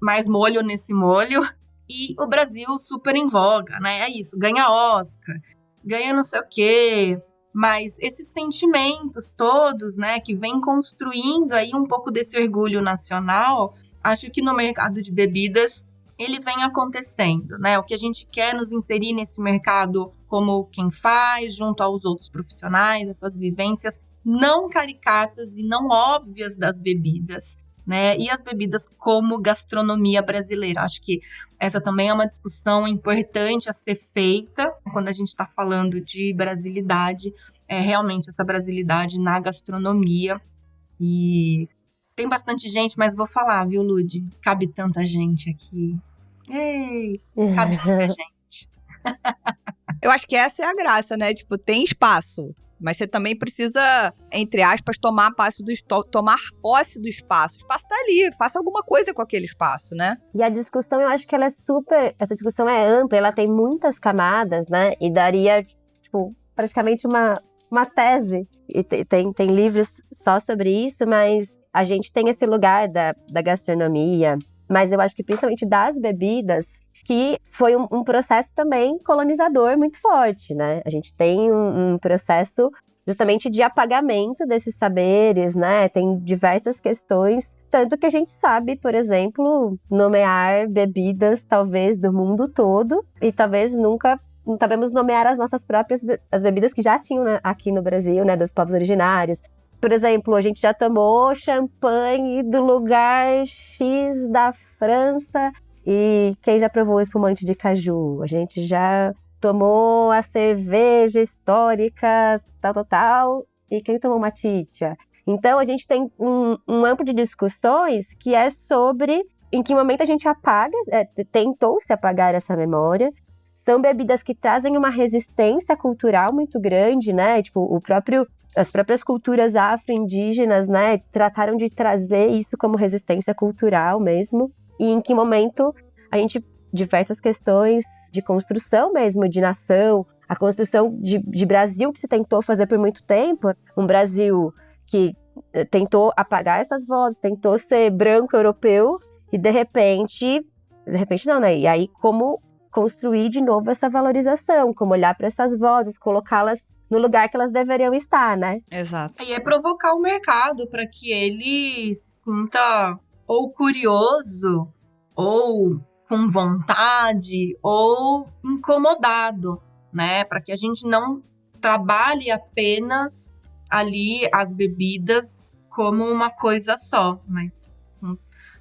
mais molho nesse molho. E o Brasil super em voga, né? É isso, ganha Oscar, ganha não sei o quê. Mas esses sentimentos todos, né, que vem construindo aí um pouco desse orgulho nacional, acho que no mercado de bebidas ele vem acontecendo, né? O que a gente quer nos inserir nesse mercado como quem faz, junto aos outros profissionais, essas vivências não caricatas e não óbvias das bebidas, né? E as bebidas como gastronomia brasileira. Acho que essa também é uma discussão importante a ser feita quando a gente está falando de brasilidade, realmente essa brasilidade na gastronomia. E tem bastante gente, mas vou falar, viu, Lud? Cabe tanta gente aqui. Ei, cabe tanta gente. Eu acho que essa é a graça, né? Tipo, tem espaço, mas você também precisa, entre aspas, tomar posse do espaço. O espaço tá ali, faça alguma coisa com aquele espaço, né? E a discussão, eu acho que ela é essa discussão é ampla, ela tem muitas camadas, né? E daria, tipo, praticamente uma tese. E tem livros só sobre isso, mas a gente tem esse lugar da gastronomia, mas eu acho que principalmente das bebidas, que foi um processo também colonizador muito forte, né? A gente tem um processo justamente de apagamento desses saberes, né? Tem diversas questões, tanto que a gente sabe, por exemplo, nomear bebidas, talvez, do mundo todo, e talvez nunca não sabemos nomear as nossas próprias as bebidas que já tinham, né, aqui no Brasil, né, dos povos originários. Por exemplo, a gente já tomou champanhe do lugar X da França, e quem já provou espumante de caju? A gente já tomou a cerveja histórica, tal, e quem tomou uma titia? Então, a gente tem um amplo de discussões que é sobre em que momento a gente apaga, tentou-se apagar essa memória. São bebidas que trazem uma resistência cultural muito grande, né? Tipo, as próprias culturas afro-indígenas, né, trataram de trazer isso como resistência cultural mesmo. E em que momento a gente, diversas questões de construção mesmo, de nação, a construção de Brasil que se tentou fazer por muito tempo, um Brasil que tentou apagar essas vozes, tentou ser branco europeu, e de repente não, né? E aí como construir de novo essa valorização, como olhar para essas vozes, colocá-las no lugar que elas deveriam estar, né? Exato. E é provocar o mercado para que ele se sinta ou curioso, ou com vontade, ou incomodado, né? Para que a gente não trabalhe apenas ali as bebidas como uma coisa só, mas com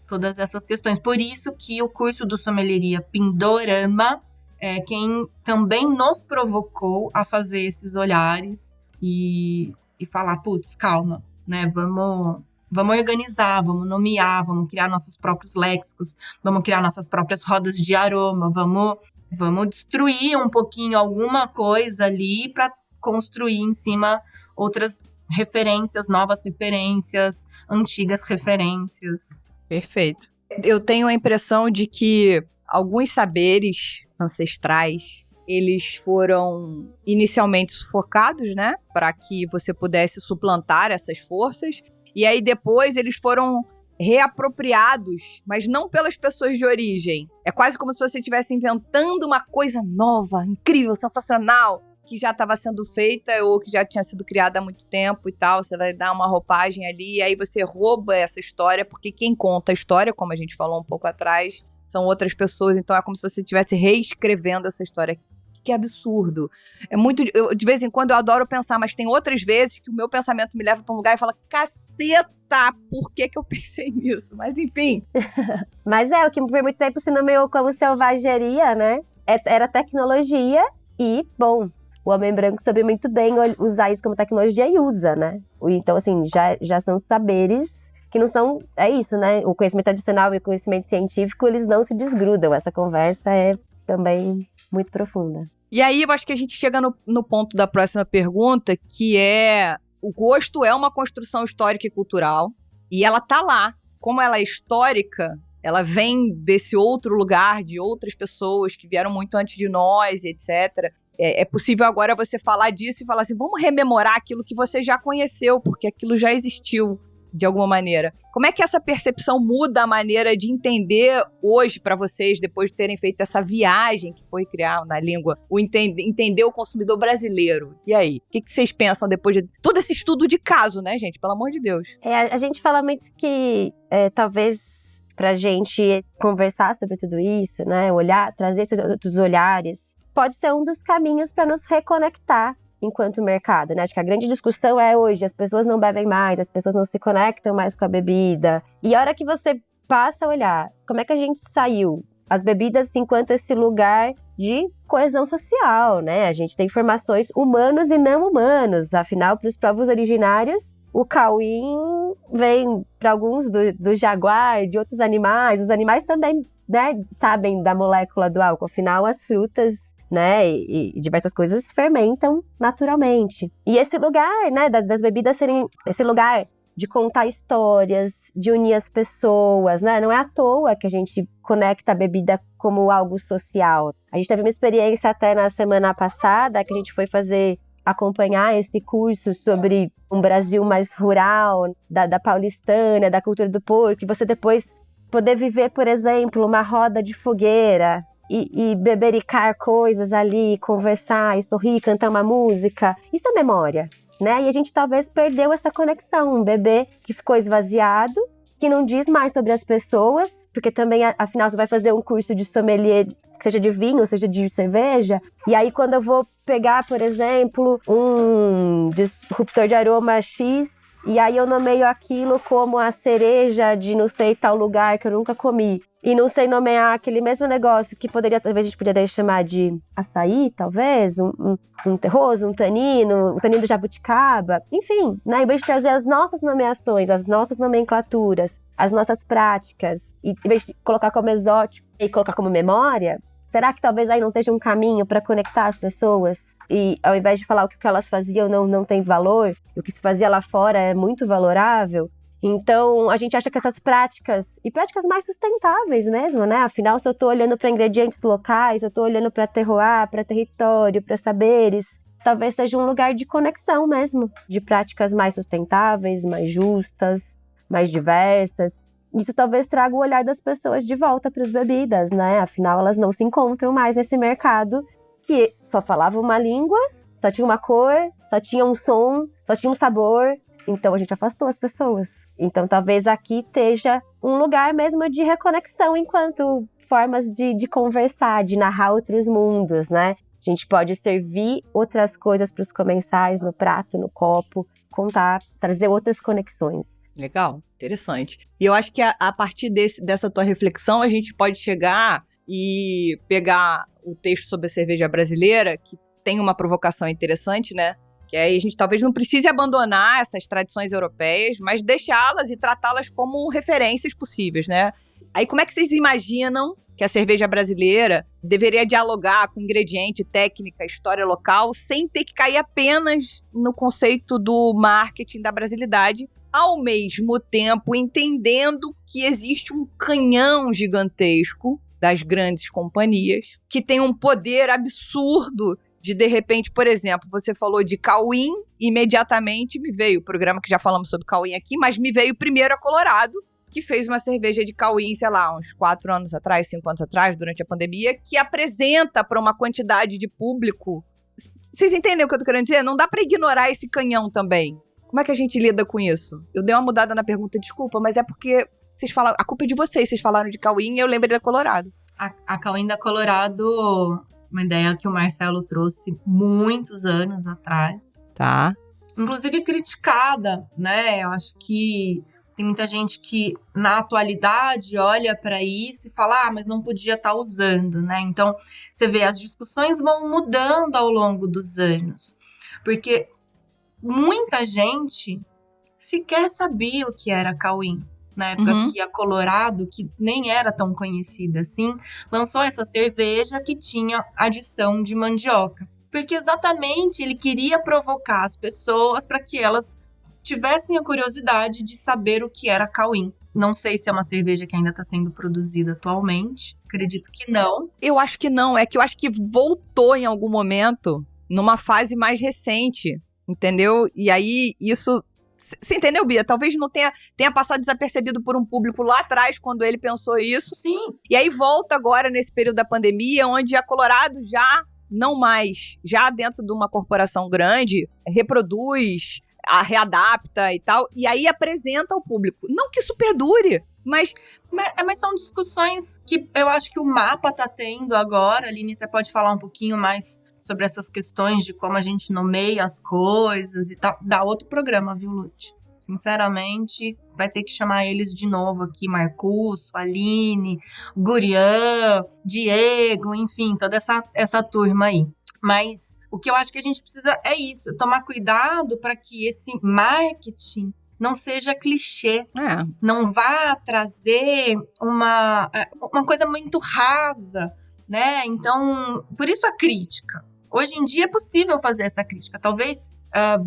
todas essas questões. Por isso que o curso do Sommelieria Pindorama é quem também nos provocou a fazer esses olhares e falar, putz, calma, né? Vamos organizar, vamos nomear, vamos criar nossos próprios léxicos, vamos criar nossas próprias rodas de aroma, vamos destruir um pouquinho alguma coisa ali para construir em cima outras referências, novas referências, antigas referências. Perfeito. Eu tenho a impressão de que alguns saberes ancestrais, eles foram inicialmente sufocados, né? Para que você pudesse suplantar essas forças. E aí depois eles foram reapropriados, mas não pelas pessoas de origem. É quase como se você estivesse inventando uma coisa nova, incrível, sensacional, que já estava sendo feita ou que já tinha sido criada há muito tempo e tal. Você vai dar uma roupagem ali e aí você rouba essa história, porque quem conta a história, como a gente falou um pouco atrás, são outras pessoas. Então é como se você estivesse reescrevendo essa história. Que absurdo. É muito. De vez em quando eu adoro pensar, mas tem outras vezes que o meu pensamento me leva para um lugar e fala: caceta, por que eu pensei nisso? Mas enfim. Mas o que por muito tempo se nomeou como selvageria, né? Era tecnologia e, bom, o homem branco sabe muito bem usar isso como tecnologia e usa, né? Então, assim, já são saberes que não são. É isso, né? O conhecimento tradicional e o conhecimento científico, eles não se desgrudam. Essa conversa é também muito profunda. E aí, eu acho que a gente chega no ponto da próxima pergunta, que é: o gosto é uma construção histórica e cultural, e ela tá lá. Como ela é histórica, ela vem desse outro lugar, de outras pessoas que vieram muito antes de nós, etc. É possível agora você falar disso e falar assim: vamos rememorar aquilo que você já conheceu, porque aquilo já existiu de alguma maneira. Como é que essa percepção muda a maneira de entender hoje para vocês, depois de terem feito essa viagem que foi criar na língua, entender o consumidor brasileiro? E aí? O que vocês pensam depois de todo esse estudo de caso, né, gente? Pelo amor de Deus. A gente fala muito que talvez pra gente conversar sobre tudo isso, né, olhar, trazer esses outros olhares, pode ser um dos caminhos para nos reconectar enquanto mercado, né? Acho que a grande discussão é hoje, as pessoas não bebem mais, as pessoas não se conectam mais com a bebida. E a hora que você passa a olhar, como é que a gente saiu? As bebidas enquanto esse lugar de coesão social, né? A gente tem informações humanos e não humanos. Afinal, para os povos originários, o cauim vem para alguns do jaguar, de outros animais. Os animais também, né, sabem da molécula do álcool. Afinal, as frutas, né, e diversas coisas fermentam naturalmente. E esse lugar, né, das bebidas serem esse lugar de contar histórias, de unir as pessoas, né? Não é à toa que a gente conecta a bebida como algo social. A gente teve uma experiência até na semana passada, que a gente foi acompanhar esse curso sobre um Brasil mais rural, da paulistana, da cultura do porco, e você depois poder viver, por exemplo, uma roda de fogueira, e bebericar coisas ali, conversar, sorrir, cantar uma música. Isso é memória, né? E a gente talvez perdeu essa conexão. Um bebê que ficou esvaziado, que não diz mais sobre as pessoas, porque também, afinal, você vai fazer um curso de sommelier, seja de vinho, seja de cerveja. E aí, quando eu vou pegar, por exemplo, um disruptor de aroma X, e aí eu nomeio aquilo como a cereja de não sei tal lugar que eu nunca comi, e não sei nomear aquele mesmo negócio que talvez a gente poderia chamar de açaí, talvez, um terroso, um tanino do jabuticaba, enfim, né? Em vez de trazer as nossas nomeações, as nossas nomenclaturas, as nossas práticas, e em vez de colocar como exótico e colocar como memória, será que talvez aí não esteja um caminho para conectar as pessoas? E ao invés de falar o que elas faziam não tem valor, o que se fazia lá fora é muito valorável. Então, a gente acha que essas práticas, e práticas mais sustentáveis mesmo, né? Afinal, se eu estou olhando para ingredientes locais, eu estou olhando para terroir, para território, para saberes, talvez seja um lugar de conexão mesmo, de práticas mais sustentáveis, mais justas, mais diversas. Isso talvez traga o olhar das pessoas de volta para as bebidas, né? Afinal, elas não se encontram mais nesse mercado que só falava uma língua, só tinha uma cor, só tinha um som, só tinha um sabor. Então, a gente afastou as pessoas. Então, talvez aqui esteja um lugar mesmo de reconexão enquanto formas de conversar, de narrar outros mundos, né? A gente pode servir outras coisas para os comensais no prato, no copo, contar, trazer outras conexões. Legal, interessante. E eu acho que a partir dessa tua reflexão, a gente pode chegar e pegar o texto sobre a cerveja brasileira, que tem uma provocação interessante, né? Que aí a gente talvez não precise abandonar essas tradições europeias, mas deixá-las e tratá-las como referências possíveis, né? Aí como é que vocês imaginam que a cerveja brasileira deveria dialogar com ingrediente, técnica, história local, sem ter que cair apenas no conceito do marketing da brasilidade, ao mesmo tempo entendendo que existe um canhão gigantesco das grandes companhias, que têm um poder absurdo de repente, por exemplo, você falou de Cauim, imediatamente me veio o programa que já falamos sobre Cauim aqui, mas me veio primeiro a Colorado, que fez uma cerveja de Cauim, sei lá, uns 4 anos atrás, 5 anos atrás, durante a pandemia, que apresenta para uma quantidade de público. Vocês entendem o que eu tô querendo dizer? Não dá para ignorar esse canhão também. Como é que a gente lida com isso? Eu dei uma mudada na pergunta, desculpa, mas é porque vocês falaram, a culpa é de vocês falaram de Cauim e eu lembrei da Colorado. A Cauim da Colorado, uma ideia que o Marcelo trouxe muitos anos atrás. Tá. Inclusive criticada, né? Eu acho que tem muita gente que, na atualidade, olha para isso e fala, mas não podia estar usando, né? Então, você vê, as discussões vão mudando ao longo dos anos. Porque muita gente sequer sabia o que era Cauim. Na época que a Colorado, que nem era tão conhecida assim, lançou essa cerveja que tinha adição de mandioca. Porque exatamente ele queria provocar as pessoas para que elas tivessem a curiosidade de saber o que era Cauim. Não sei se é uma cerveja que ainda está sendo produzida atualmente. Acredito que não. Eu acho que não. É que eu acho que voltou em algum momento, numa fase mais recente, entendeu? E aí isso... Você entendeu, Bia? Talvez não tenha passado desapercebido por um público lá atrás, quando ele pensou isso. Sim. E aí volta agora nesse período da pandemia, onde a Colorado já não mais, já dentro de uma corporação grande, reproduz, readapta e tal, e aí apresenta ao público. Não que isso perdure, mas são discussões que eu acho que o mapa tá tendo agora. A Aline até pode falar um pouquinho mais sobre essas questões de como a gente nomeia as coisas e tal. Dá outro programa, viu, Lute? Sinceramente, vai ter que chamar eles de novo aqui, Marcus, Aline, Gurian, Diego, enfim, toda essa turma aí. Mas o que eu acho que a gente precisa é isso, tomar cuidado para que esse marketing não seja clichê, não vá trazer uma coisa muito rasa, né? Então, por isso a crítica. Hoje em dia é possível fazer essa crítica. Talvez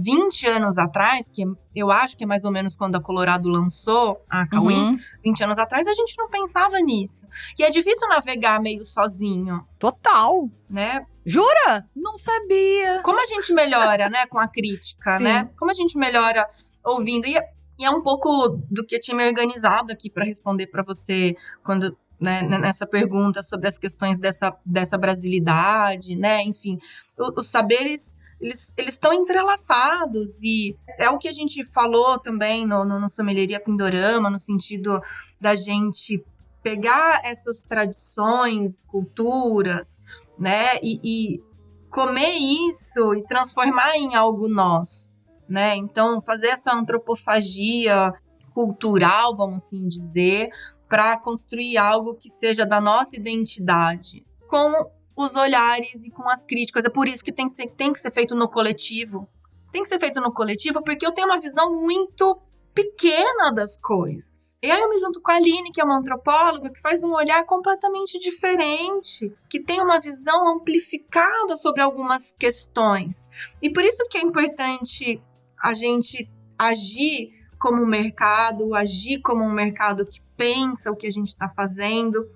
20 anos atrás, que eu acho que é mais ou menos quando a Colorado lançou a Cauim, 20 anos atrás, a gente não pensava nisso. E é difícil navegar meio sozinho. Total. Né? Jura? Não sabia. Como a gente melhora, né, com a crítica, Sim. né? Como a gente melhora ouvindo. E é um pouco do que eu tinha me organizado aqui para responder para você quando... Né, nessa pergunta sobre as questões dessa brasilidade, né? Enfim, os saberes, eles estão entrelaçados, e é o que a gente falou também no Sommelieria Pindorama, no sentido da gente pegar essas tradições, culturas, né? E comer isso e transformar em algo nosso, né? Então, fazer essa antropofagia cultural, vamos assim dizer, para construir algo que seja da nossa identidade, com os olhares e com as críticas. É por isso que tem que ser feito no coletivo. Tem que ser feito no coletivo, porque eu tenho uma visão muito pequena das coisas. E aí eu me junto com a Aline, que é uma antropóloga, que faz um olhar completamente diferente, que tem uma visão amplificada sobre algumas questões. E por isso que é importante a gente agir como um mercado, agir como um mercado que pensa o que a gente está fazendo,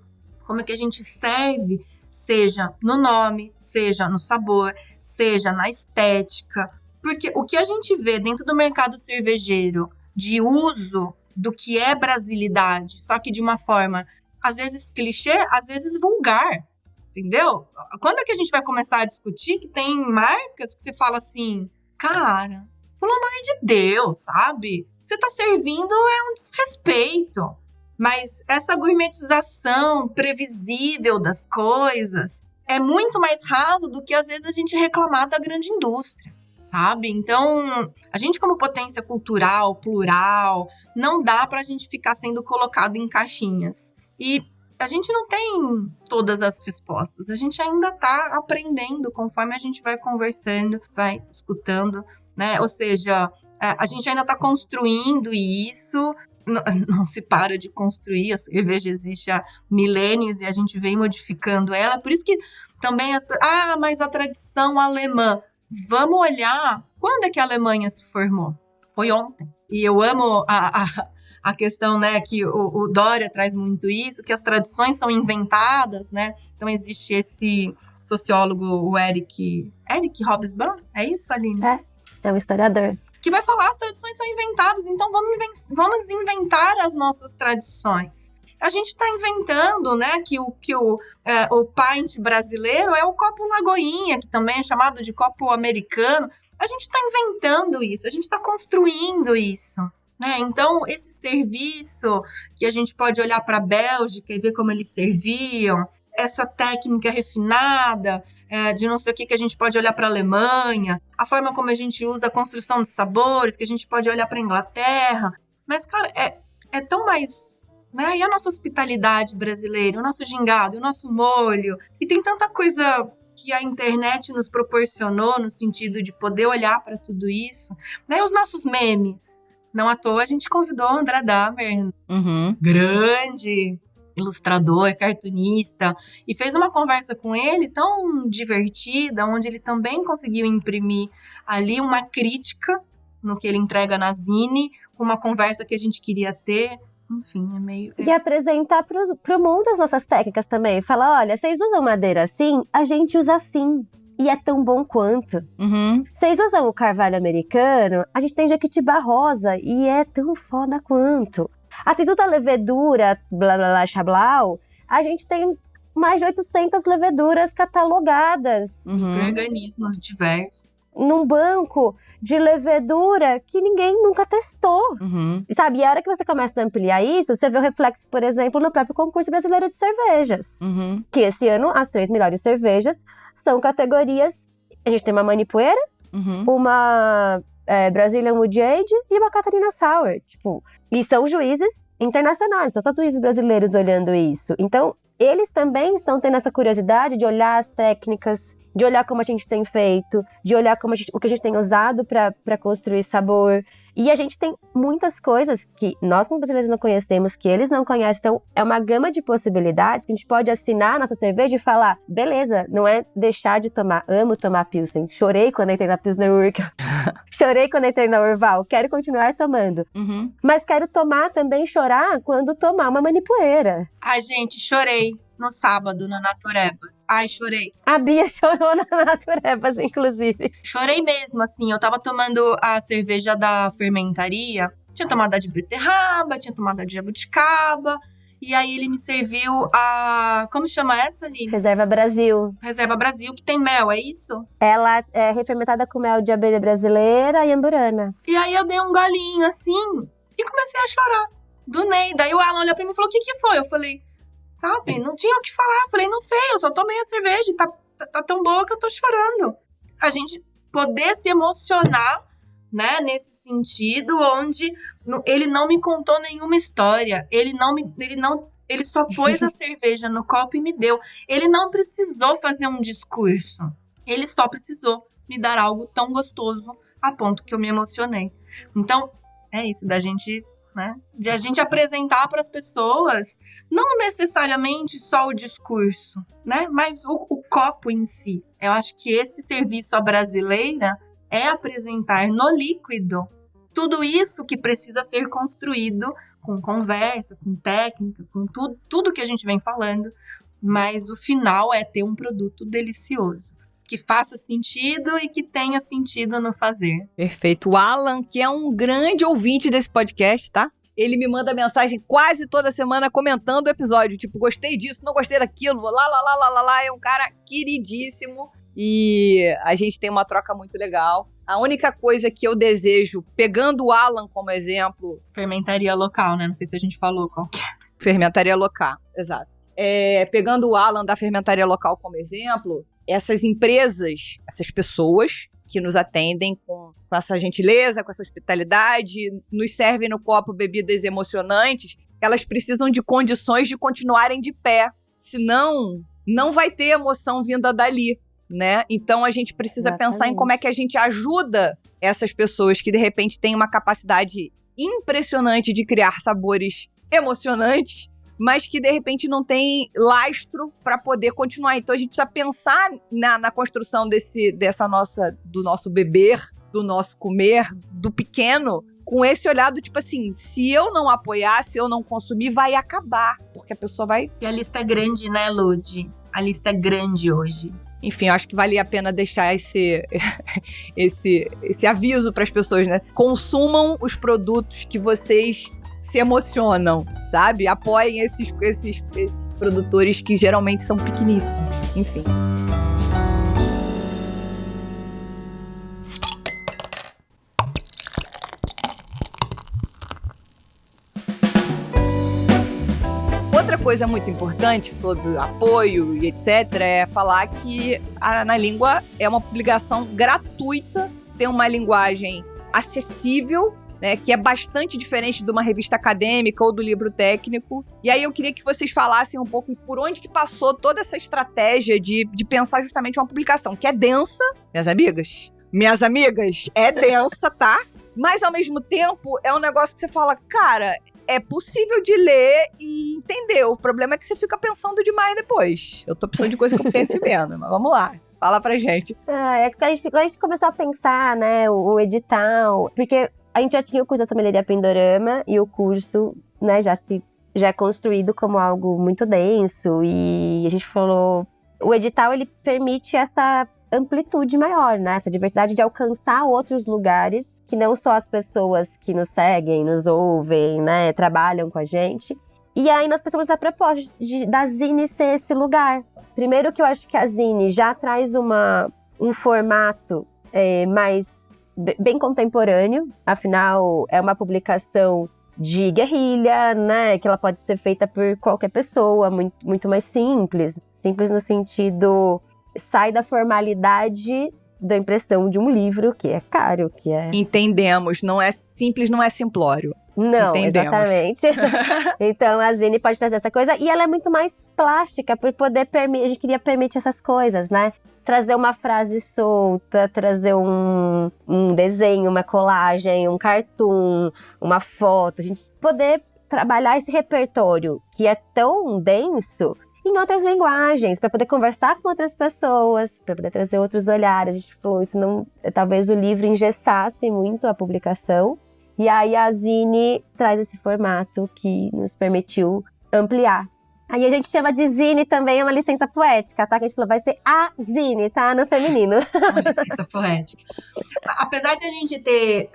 como é que a gente serve, seja no nome, seja no sabor, seja na estética. Porque o que a gente vê dentro do mercado cervejeiro de uso do que é brasilidade, só que de uma forma, às vezes clichê, às vezes vulgar, entendeu? Quando é que a gente vai começar a discutir que tem marcas que você fala assim, cara, pelo amor de Deus, sabe? Você tá servindo é um desrespeito. Mas essa gourmetização previsível das coisas é muito mais rasa do que às vezes a gente reclamar da grande indústria, sabe? Então, a gente como potência cultural, plural, não dá pra gente ficar sendo colocado em caixinhas. E a gente não tem todas as respostas, a gente ainda tá aprendendo conforme a gente vai conversando, vai escutando, né? Ou seja, a gente ainda tá construindo isso. Não se para de construir, a cerveja existe há milênios e a gente vem modificando ela. Por isso que também mas a tradição alemã. Vamos olhar quando é que a Alemanha se formou. Foi ontem. E eu amo a a questão, né, que o Dória traz muito isso, que as tradições são inventadas, né? Então existe esse sociólogo, o Eric Hobsbawm, é isso, Aline? É um historiador. Que vai falar as tradições são inventadas, então vamos inventar as nossas tradições. A gente está inventando, né, que o pint brasileiro é o copo Lagoinha, que também é chamado de copo americano. A gente está inventando isso, a gente está construindo isso, né? Então, esse serviço que a gente pode olhar para a Bélgica e ver como eles serviam, essa técnica refinada de não sei o que a gente pode olhar para a Alemanha, a forma como a gente usa a construção de sabores, que a gente pode olhar para a Inglaterra. Mas, cara, é tão mais... Né? E a nossa hospitalidade brasileira, o nosso gingado, o nosso molho. E tem tanta coisa que a internet nos proporcionou no sentido de poder olhar para tudo isso. Né? Os nossos memes. Não à toa a gente convidou o André Dahmer, grande ilustrador, cartunista, e fez uma conversa com ele tão divertida, onde ele também conseguiu imprimir ali uma crítica no que ele entrega na Zine, uma conversa que a gente queria ter. Enfim, é meio... E apresentar pro mundo as nossas técnicas também. Falar, olha, vocês usam madeira assim, a gente usa assim. E é tão bom quanto. Vocês usam o carvalho americano, a gente tem jequitibá rosa e é tão foda quanto. Vocês usam a levedura, blá blá blá, chablau, a gente tem mais de 800 leveduras catalogadas. Micro-organismos diversos. Num banco de levedura que ninguém nunca testou. Sabe, e a hora que você começa a ampliar isso, você vê o reflexo, por exemplo, no próprio concurso brasileiro de cervejas. Que esse ano, as 3 melhores cervejas são categorias... A gente tem uma Manipoeira, uma Brazilian Wood Age e uma Catarina Sour. Tipo, e são juízes internacionais, não são só juízes brasileiros olhando isso. Então, eles também estão tendo essa curiosidade de olhar as técnicas, de olhar como a gente tem feito, de olhar o que a gente tem usado para construir sabor. E a gente tem muitas coisas que nós, como brasileiros, não conhecemos, que eles não conhecem. Então, é uma gama de possibilidades que a gente pode assinar a nossa cerveja e falar, beleza, não é deixar de tomar. Amo tomar Pilsen. Chorei quando entrei na Pilsner Urquell. Chorei quando entrei na Orval. Quero continuar tomando. Mas quero tomar também, chorar quando tomar uma Manipoeira. Ai, gente, chorei no sábado, na Naturebas. Ai, chorei. A Bia chorou na Naturebas, inclusive. Chorei mesmo, assim. Eu tava tomando a cerveja da fermentaria. Tinha tomado a de beterraba, tinha tomado a de jabuticaba. E aí ele me serviu a... Como chama essa, Aline? Reserva Brasil. Reserva Brasil, que tem mel, é isso? Ela é refermentada com mel de abelha brasileira e amburana. E aí eu dei um golinho, assim, e comecei a chorar. Do Ney. Daí o Alan olhou pra mim e falou, o que foi? Eu falei... Sabe, não tinha o que falar. Eu falei, não sei, eu só tomei a cerveja e tá tão boa que eu tô chorando. A gente poder se emocionar, né, nesse sentido, onde ele não me contou nenhuma história. Ele só pôs a cerveja no copo e me deu. Ele não precisou fazer um discurso. Ele só precisou me dar algo tão gostoso a ponto que eu me emocionei. Então, é isso, da gente... Né? De a gente apresentar para as pessoas, não necessariamente só o discurso, né? Mas o copo em si. Eu acho que esse serviço à brasileira é apresentar no líquido tudo isso que precisa ser construído com conversa, com técnica, com tudo que a gente vem falando, mas o final é ter um produto delicioso. Que faça sentido e que tenha sentido no fazer. Perfeito. O Alan, que é um grande ouvinte desse podcast, tá? Ele me manda mensagem quase toda semana comentando o episódio. Tipo, gostei disso, não gostei daquilo, lá. É um cara queridíssimo e a gente tem uma troca muito legal. A única coisa que eu desejo, pegando o Alan como exemplo... Fermentaria local, né? Não sei se a gente falou qual que é. Fermentaria local, exato. Pegando o Alan da fermentaria local como exemplo... Essas empresas, essas pessoas que nos atendem com essa gentileza, com essa hospitalidade, nos servem no copo bebidas emocionantes, elas precisam de condições de continuarem de pé. Senão, não vai ter emoção vinda dali, né? Então, a gente precisa pensar em como é que a gente ajuda essas pessoas que, de repente, têm uma capacidade impressionante de criar sabores emocionantes, mas que, de repente, não tem lastro para poder continuar. Então, a gente precisa pensar na construção do nosso beber, do nosso comer, do pequeno, com esse olhado, tipo assim, se eu não apoiar, se eu não consumir, vai acabar. Porque a pessoa vai... E a lista é grande, né, Lud? A lista é grande hoje. Enfim, eu acho que valia a pena deixar esse aviso para as pessoas, né? Consumam os produtos que vocês se emocionam, sabe? Apoiem esses produtores que geralmente são pequeníssimos. Enfim. Outra coisa muito importante sobre apoio e etc. é falar que a Na Língua é uma publicação gratuita, tem uma linguagem acessível, né, que é bastante diferente de uma revista acadêmica ou do livro técnico. E aí eu queria que vocês falassem um pouco por onde que passou toda essa estratégia de pensar justamente uma publicação que é densa, minhas amigas. Minhas amigas, é densa, tá? Mas, ao mesmo tempo, é um negócio que você fala, cara, é possível de ler e entender. O problema é que você fica pensando demais depois. Eu tô precisando de coisa que eu pense menos, mas vamos lá. Fala pra gente. É que a gente começou a pensar, né, o edital, porque a gente já tinha o curso da Sommelier Pindorama e o curso, né, já é construído como algo muito denso. E a gente falou, o edital, ele permite essa amplitude maior, né? Essa diversidade de alcançar outros lugares que não só as pessoas que nos seguem, nos ouvem, né, trabalham com a gente. E aí nós pensamos a proposta da Zine ser esse lugar. Primeiro que eu acho que a Zine já traz um formato mais bem contemporâneo, afinal é uma publicação de guerrilha, né, que ela pode ser feita por qualquer pessoa, muito mais simples no sentido, sai da formalidade da impressão de um livro, que é caro, que é... Entendemos, não é simples, não é simplório. Não, entendemos. Exatamente. Então a Zine pode trazer essa coisa, e ela é muito mais plástica, por poder permitir, a gente queria permitir essas coisas, né? Trazer uma frase solta, trazer um desenho, uma colagem, um cartoon, uma foto. A gente poder trabalhar esse repertório que é tão denso em outras linguagens, para poder conversar com outras pessoas, para poder trazer outros olhares. A gente falou, isso não, talvez o livro engessasse muito a publicação. E aí a Zine traz esse formato que nos permitiu ampliar. Aí a gente chama de Zine também, é uma licença poética, tá? Que a gente falou, vai ser a Zine, tá? No feminino. Uma licença poética. Apesar de a gente ter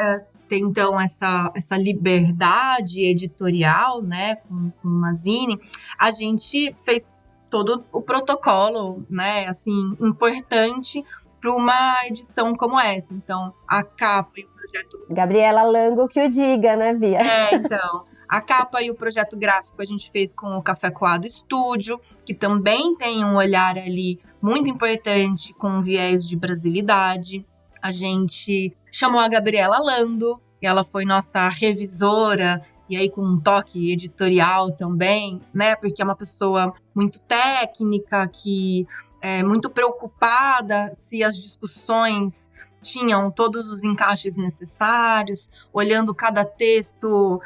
então essa liberdade editorial, né, com a Zine, a gente fez todo o protocolo, né, assim, importante para uma edição como essa. Então, a capa e o projeto... Gabriela Lango que o diga, né, Bia? Então... A capa e o projeto gráfico a gente fez com o Café Coado Estúdio, que também tem um olhar ali muito importante com um viés de brasilidade. A gente chamou a Gabriela Lando, e ela foi nossa revisora, e aí com um toque editorial também, né? Porque é uma pessoa muito técnica, que é muito preocupada se as discussões tinham todos os encaixes necessários, olhando cada texto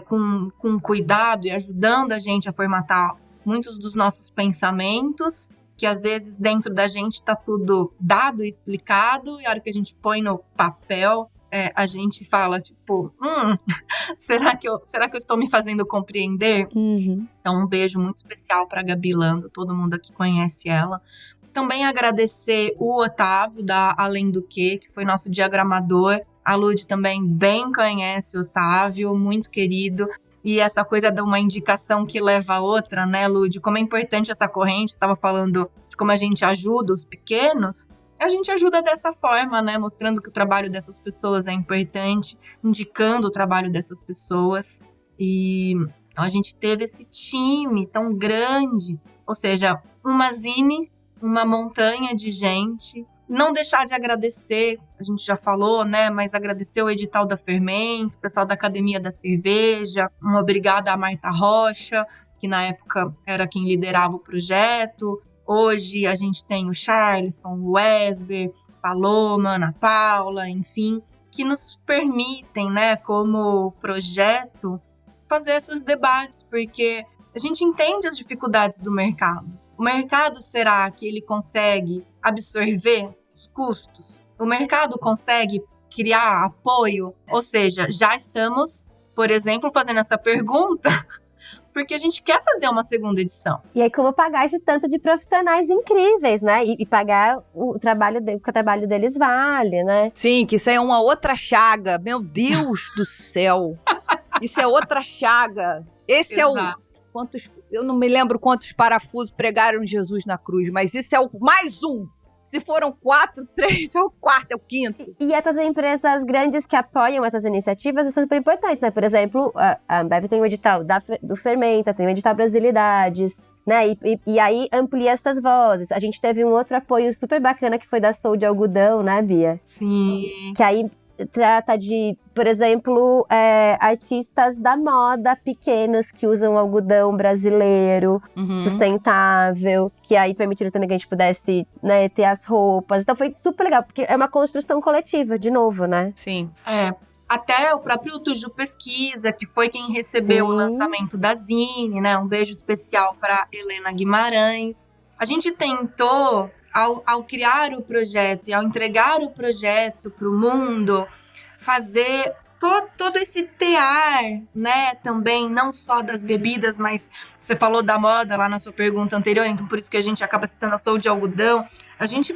com cuidado e ajudando a gente a formatar muitos dos nossos pensamentos, que às vezes dentro da gente está tudo dado e explicado, e a hora que a gente põe no papel, a gente fala, tipo, será que eu estou me fazendo compreender? Uhum. Então, um beijo muito especial para a Gabi Lando, todo mundo aqui conhece ela. Também agradecer o Otávio, da Além do Que foi nosso diagramador. A Lud também bem conhece o Otávio, muito querido. E essa coisa de uma indicação que leva a outra, né, Lud? Como é importante essa corrente, estava falando de como a gente ajuda os pequenos. A gente ajuda dessa forma, né, mostrando que o trabalho dessas pessoas é importante, indicando o trabalho dessas pessoas. E então, a gente teve esse time tão grande, ou seja, uma Zine, uma montanha de gente. Não deixar de agradecer, a gente já falou, né? Mas agradecer o edital da Fermento, o pessoal da Academia da Cerveja. Uma obrigada à Marta Rocha, que na época era quem liderava o projeto. Hoje a gente tem o Charleston, o Wesley, Paloma, Ana Paula, enfim, que nos permitem, né, como projeto, fazer esses debates, porque a gente entende as dificuldades do mercado. O mercado, será que ele consegue absorver os custos? O mercado consegue criar apoio? Ou seja, já estamos, por exemplo, fazendo essa pergunta porque a gente quer fazer uma segunda edição. E aí, como pagar esse tanto de profissionais incríveis, né? E pagar o trabalho que o trabalho deles vale, né? Sim, que isso aí é uma outra chaga. Meu Deus do céu. Isso é outra chaga. Esse Exato. é o... Eu não me lembro quantos parafusos pregaram Jesus na cruz, mas isso é o mais um. Se foram 4, 3, é o quarto, é o quinto. E essas empresas grandes que apoiam essas iniciativas são super importantes, né? Por exemplo, a Ambev tem o edital do Fermenta, tem o edital Brasilidades, né? E aí amplia essas vozes. A gente teve um outro apoio super bacana que foi da Sou de Algodão, né, Bia? Sim. Que aí trata de, por exemplo, artistas da moda pequenos que usam algodão brasileiro, sustentável, que aí permitiram também que a gente pudesse, né, ter as roupas. Então foi super legal, porque é uma construção coletiva, de novo, né? Sim. Até o próprio Tuju Pesquisa, que foi quem recebeu o lançamento da Zine, né? Um beijo especial para Helena Guimarães. A gente tentou, ao criar o projeto e ao entregar o projeto para o mundo, fazer todo esse tear, né, também, não só das bebidas, mas você falou da moda lá na sua pergunta anterior, então por isso que a gente acaba citando a Sou de Algodão. A gente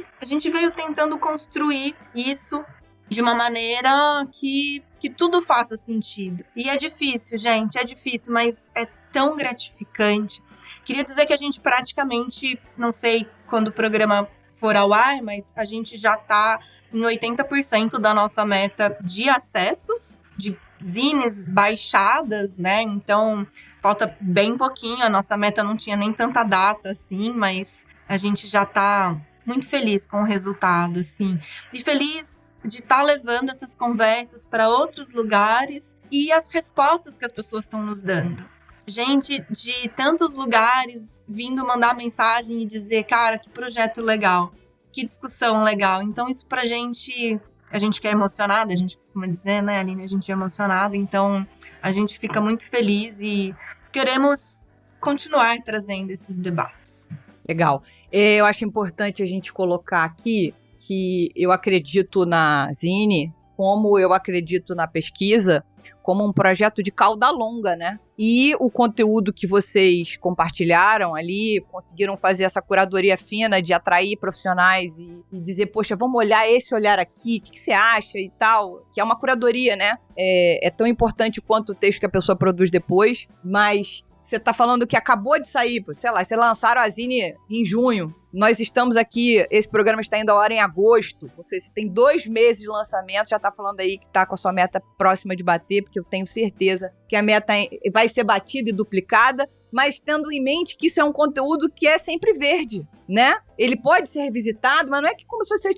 veio tentando construir isso de uma maneira que tudo faça sentido. E é difícil, gente, é difícil, mas é tão gratificante. Queria dizer que a gente praticamente, não sei quando o programa for ao ar, mas a gente já tá em 80% da nossa meta de acessos, de zines baixadas, né? Então, falta bem pouquinho, a nossa meta não tinha nem tanta data, assim, mas a gente já tá muito feliz com o resultado, assim. E feliz de estar levando essas conversas para outros lugares e as respostas que as pessoas estão nos dando. Gente de tantos lugares vindo mandar mensagem e dizer, cara, que projeto legal, que discussão legal. Então isso pra gente, a gente que é emocionada, a gente costuma dizer, né, Aline, a gente é emocionada, então a gente fica muito feliz e queremos continuar trazendo esses debates. Legal. Eu acho importante a gente colocar aqui que eu acredito na Zine, como eu acredito na pesquisa, como um projeto de cauda longa, né? E o conteúdo que vocês compartilharam ali, conseguiram fazer essa curadoria fina de atrair profissionais e dizer, poxa, vamos olhar esse olhar aqui, o que você acha e tal, que é uma curadoria, né? É tão importante quanto o texto que a pessoa produz depois, mas você tá falando que acabou de sair, sei lá, vocês lançaram a Zine em junho. Nós estamos aqui, esse programa está indo ao ar em agosto. Ou seja, você tem 2 meses de lançamento, já tá falando aí que tá com a sua meta próxima de bater, porque eu tenho certeza que a meta vai ser batida e duplicada, mas tendo em mente que isso é um conteúdo que é sempre verde, né? Ele pode ser revisitado, mas não é que como se você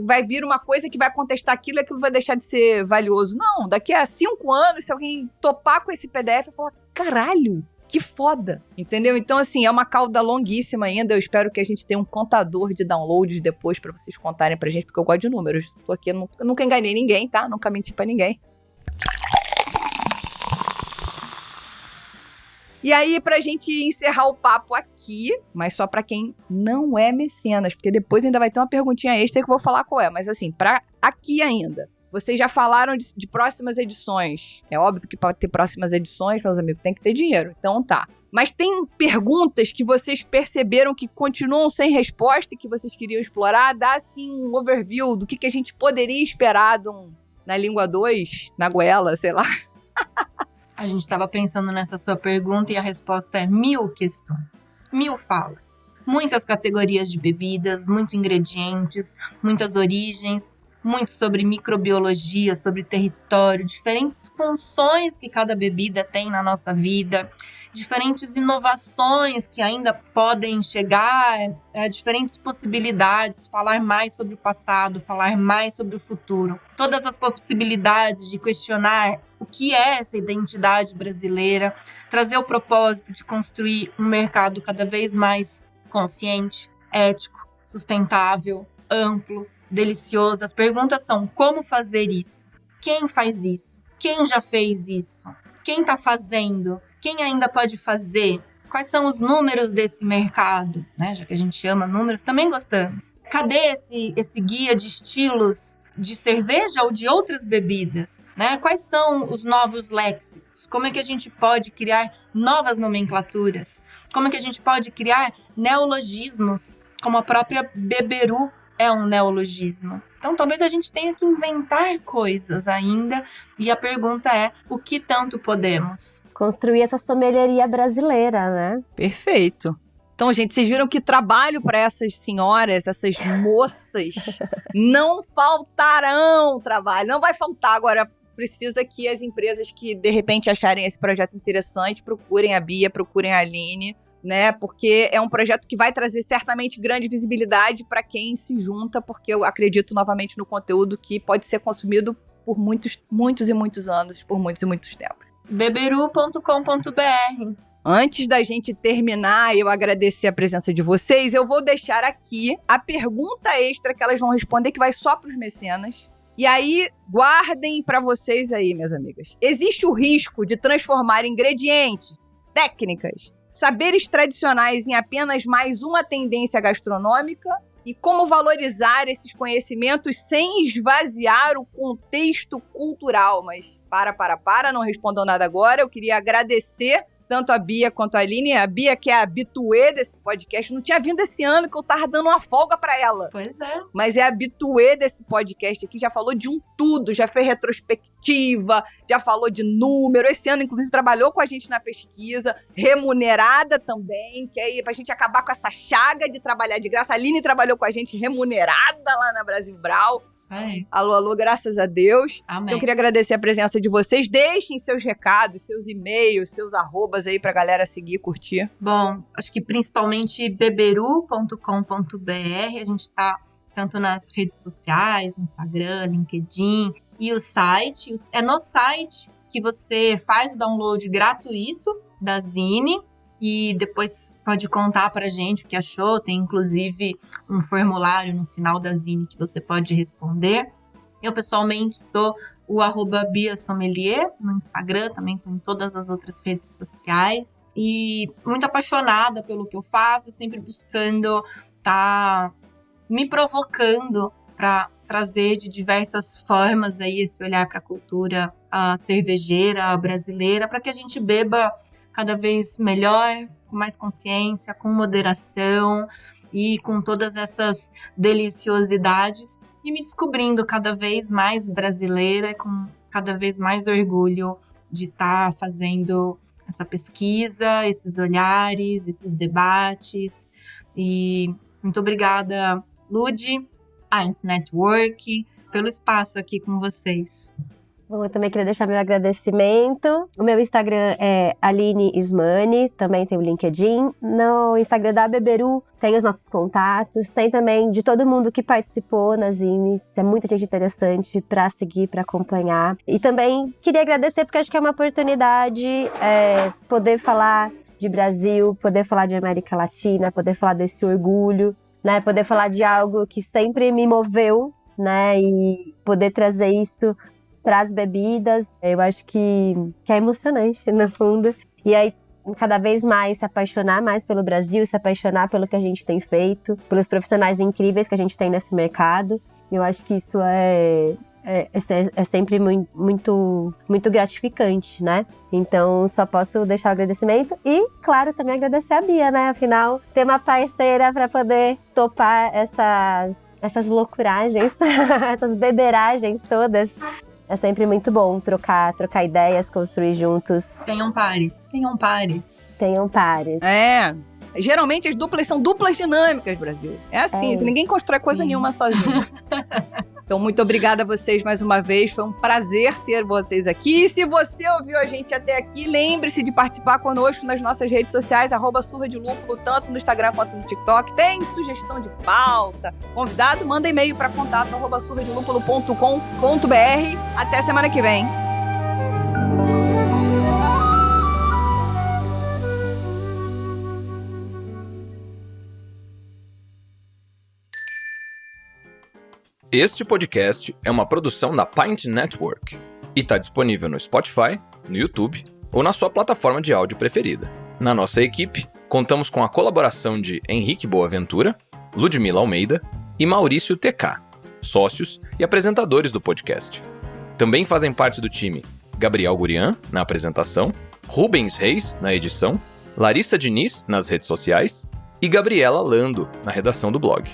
vai vir uma coisa que vai contestar aquilo e aquilo vai deixar de ser valioso. Não, daqui a 5 anos, se alguém topar com esse PDF e falar, caralho, que foda, entendeu? Então, assim, é uma cauda longuíssima ainda. Eu espero que a gente tenha um contador de downloads depois pra vocês contarem pra gente, porque eu gosto de números. Tô aqui, eu nunca enganei ninguém, tá? Nunca menti pra ninguém. E aí, pra gente encerrar o papo aqui, mas só pra quem não é mecenas, porque depois ainda vai ter uma perguntinha extra que eu vou falar qual é, mas assim, pra aqui ainda. Vocês já falaram de próximas edições. É óbvio que para ter próximas edições, meus amigos, tem que ter dinheiro. Então tá. Mas tem perguntas que vocês perceberam que continuam sem resposta e que vocês queriam explorar? Dá, assim, um overview do que a gente poderia esperar na língua 2, na goela, sei lá. A gente estava pensando nessa sua pergunta e a resposta é 1000 questões. 1000 falas. Muitas categorias de bebidas, muitos ingredientes, muitas origens, muito sobre microbiologia, sobre território, diferentes funções que cada bebida tem na nossa vida, diferentes inovações que ainda podem chegar, diferentes possibilidades, falar mais sobre o passado, falar mais sobre o futuro. Todas as possibilidades de questionar o que é essa identidade brasileira, trazer o propósito de construir um mercado cada vez mais consciente, ético, sustentável, amplo, delicioso. As perguntas são: como fazer isso? Quem faz isso? Quem já fez isso? Quem está fazendo? Quem ainda pode fazer? Quais são os números desse mercado? Né? Já que a gente ama números, também gostamos. Cadê esse guia de estilos de cerveja ou de outras bebidas, né? Quais são os novos léxicos? Como é que a gente pode criar novas nomenclaturas? Como é que a gente pode criar neologismos, como a própria beberu é um neologismo? Então, talvez a gente tenha que inventar coisas ainda, e a pergunta é, o que tanto podemos? Construir essa sommelieria brasileira, né? Perfeito. Então, gente, vocês viram que trabalho para essas senhoras, essas moças, não faltarão trabalho, não vai faltar. Agora, precisa que as empresas que, de repente, acharem esse projeto interessante, procurem a Bia, procurem a Aline, né? Porque é um projeto que vai trazer, certamente, grande visibilidade para quem se junta, porque eu acredito, novamente, no conteúdo que pode ser consumido por muitos e muitos anos, por muitos e muitos tempos. beberu.com.br. Antes da gente terminar, eu agradecer a presença de vocês, eu vou deixar aqui a pergunta extra que elas vão responder, que vai só para os mecenas. E aí, guardem para vocês aí, minhas amigas. Existe o risco de transformar ingredientes, técnicas, saberes tradicionais em apenas mais uma tendência gastronômica? E como valorizar esses conhecimentos sem esvaziar o contexto cultural? Mas não respondam nada agora. Eu queria agradecer tanto a Bia quanto a Aline. A Bia, que é a habituê desse podcast, não tinha vindo esse ano, que eu tava dando uma folga pra ela. Pois é. Mas é a habituê desse podcast aqui, já falou de um tudo, já fez retrospectiva, já falou de número. Esse ano, inclusive, trabalhou com a gente na pesquisa, remunerada também, que aí pra gente acabar com essa chaga de trabalhar de graça. A Aline trabalhou com a gente remunerada lá na Brasil Brau. Aí. Alô, graças a Deus. Amém. Então, eu queria agradecer a presença de vocês. Deixem seus recados, seus e-mails, seus arrobas aí pra galera seguir e curtir. Bom, acho que principalmente beberu.com.br. A gente tá tanto nas redes sociais, Instagram, LinkedIn e o site. É no site que você faz o download gratuito da Zine e depois pode contar pra gente o que achou. Tem, inclusive, um formulário no final da Zine que você pode responder. Eu, pessoalmente, sou o @BiaSommelier no Instagram, também estou em todas as outras redes sociais. E muito apaixonada pelo que eu faço, sempre buscando tá me provocando para trazer de diversas formas aí esse olhar para a cultura cervejeira brasileira, para que a gente beba cada vez melhor, com mais consciência, com moderação e com todas essas deliciosidades, e me descobrindo cada vez mais brasileira, com cada vez mais orgulho de estar fazendo essa pesquisa, esses olhares, esses debates. E muito obrigada, Lud, Pint Network, pelo espaço aqui com vocês. Bom, eu também queria deixar meu agradecimento. O meu Instagram é Aline Ismani, também tem o LinkedIn. No Instagram da Beberu tem os nossos contatos, tem também de todo mundo que participou na Zine. Tem muita gente interessante para seguir, para acompanhar. E também queria agradecer porque acho que é uma oportunidade poder falar de Brasil, poder falar de América Latina, poder falar desse orgulho, né? Poder falar de algo que sempre me moveu, né? E poder trazer isso para as bebidas, eu acho que é emocionante, no fundo. E aí, cada vez mais se apaixonar mais pelo Brasil, se apaixonar pelo que a gente tem feito, pelos profissionais incríveis que a gente tem nesse mercado. Eu acho que isso é sempre muito gratificante, né? Então, só posso deixar o agradecimento e, claro, também agradecer a Bia, né? Afinal, ter uma parceira para poder topar essas loucuragens, essas beberagens todas. É sempre muito bom trocar ideias, construir juntos. Tenham pares. Geralmente as duplas são duplas dinâmicas, Brasil. É assim, ninguém constrói coisa nenhuma sozinho. Então, muito obrigada a vocês mais uma vez. Foi um prazer ter vocês aqui. E se você ouviu a gente até aqui, lembre-se de participar conosco nas nossas redes sociais, @surradilúpulo, tanto no Instagram quanto no TikTok. Tem sugestão de pauta, convidado, manda e-mail para contato @surradilúpulo.com.br. Até semana que vem. Este podcast é uma produção da Pint Network e está disponível no Spotify, no YouTube ou na sua plataforma de áudio preferida. Na nossa equipe, contamos com a colaboração de Henrique Boaventura, Ludmila Almeida e Maurício TK. sócios e apresentadores do podcast. Também fazem parte do time Gabriel Gurian, na apresentação, Rubens Reis, na edição, Larissa Diniz, nas redes sociais, e Gabriela Lando, na redação do blog.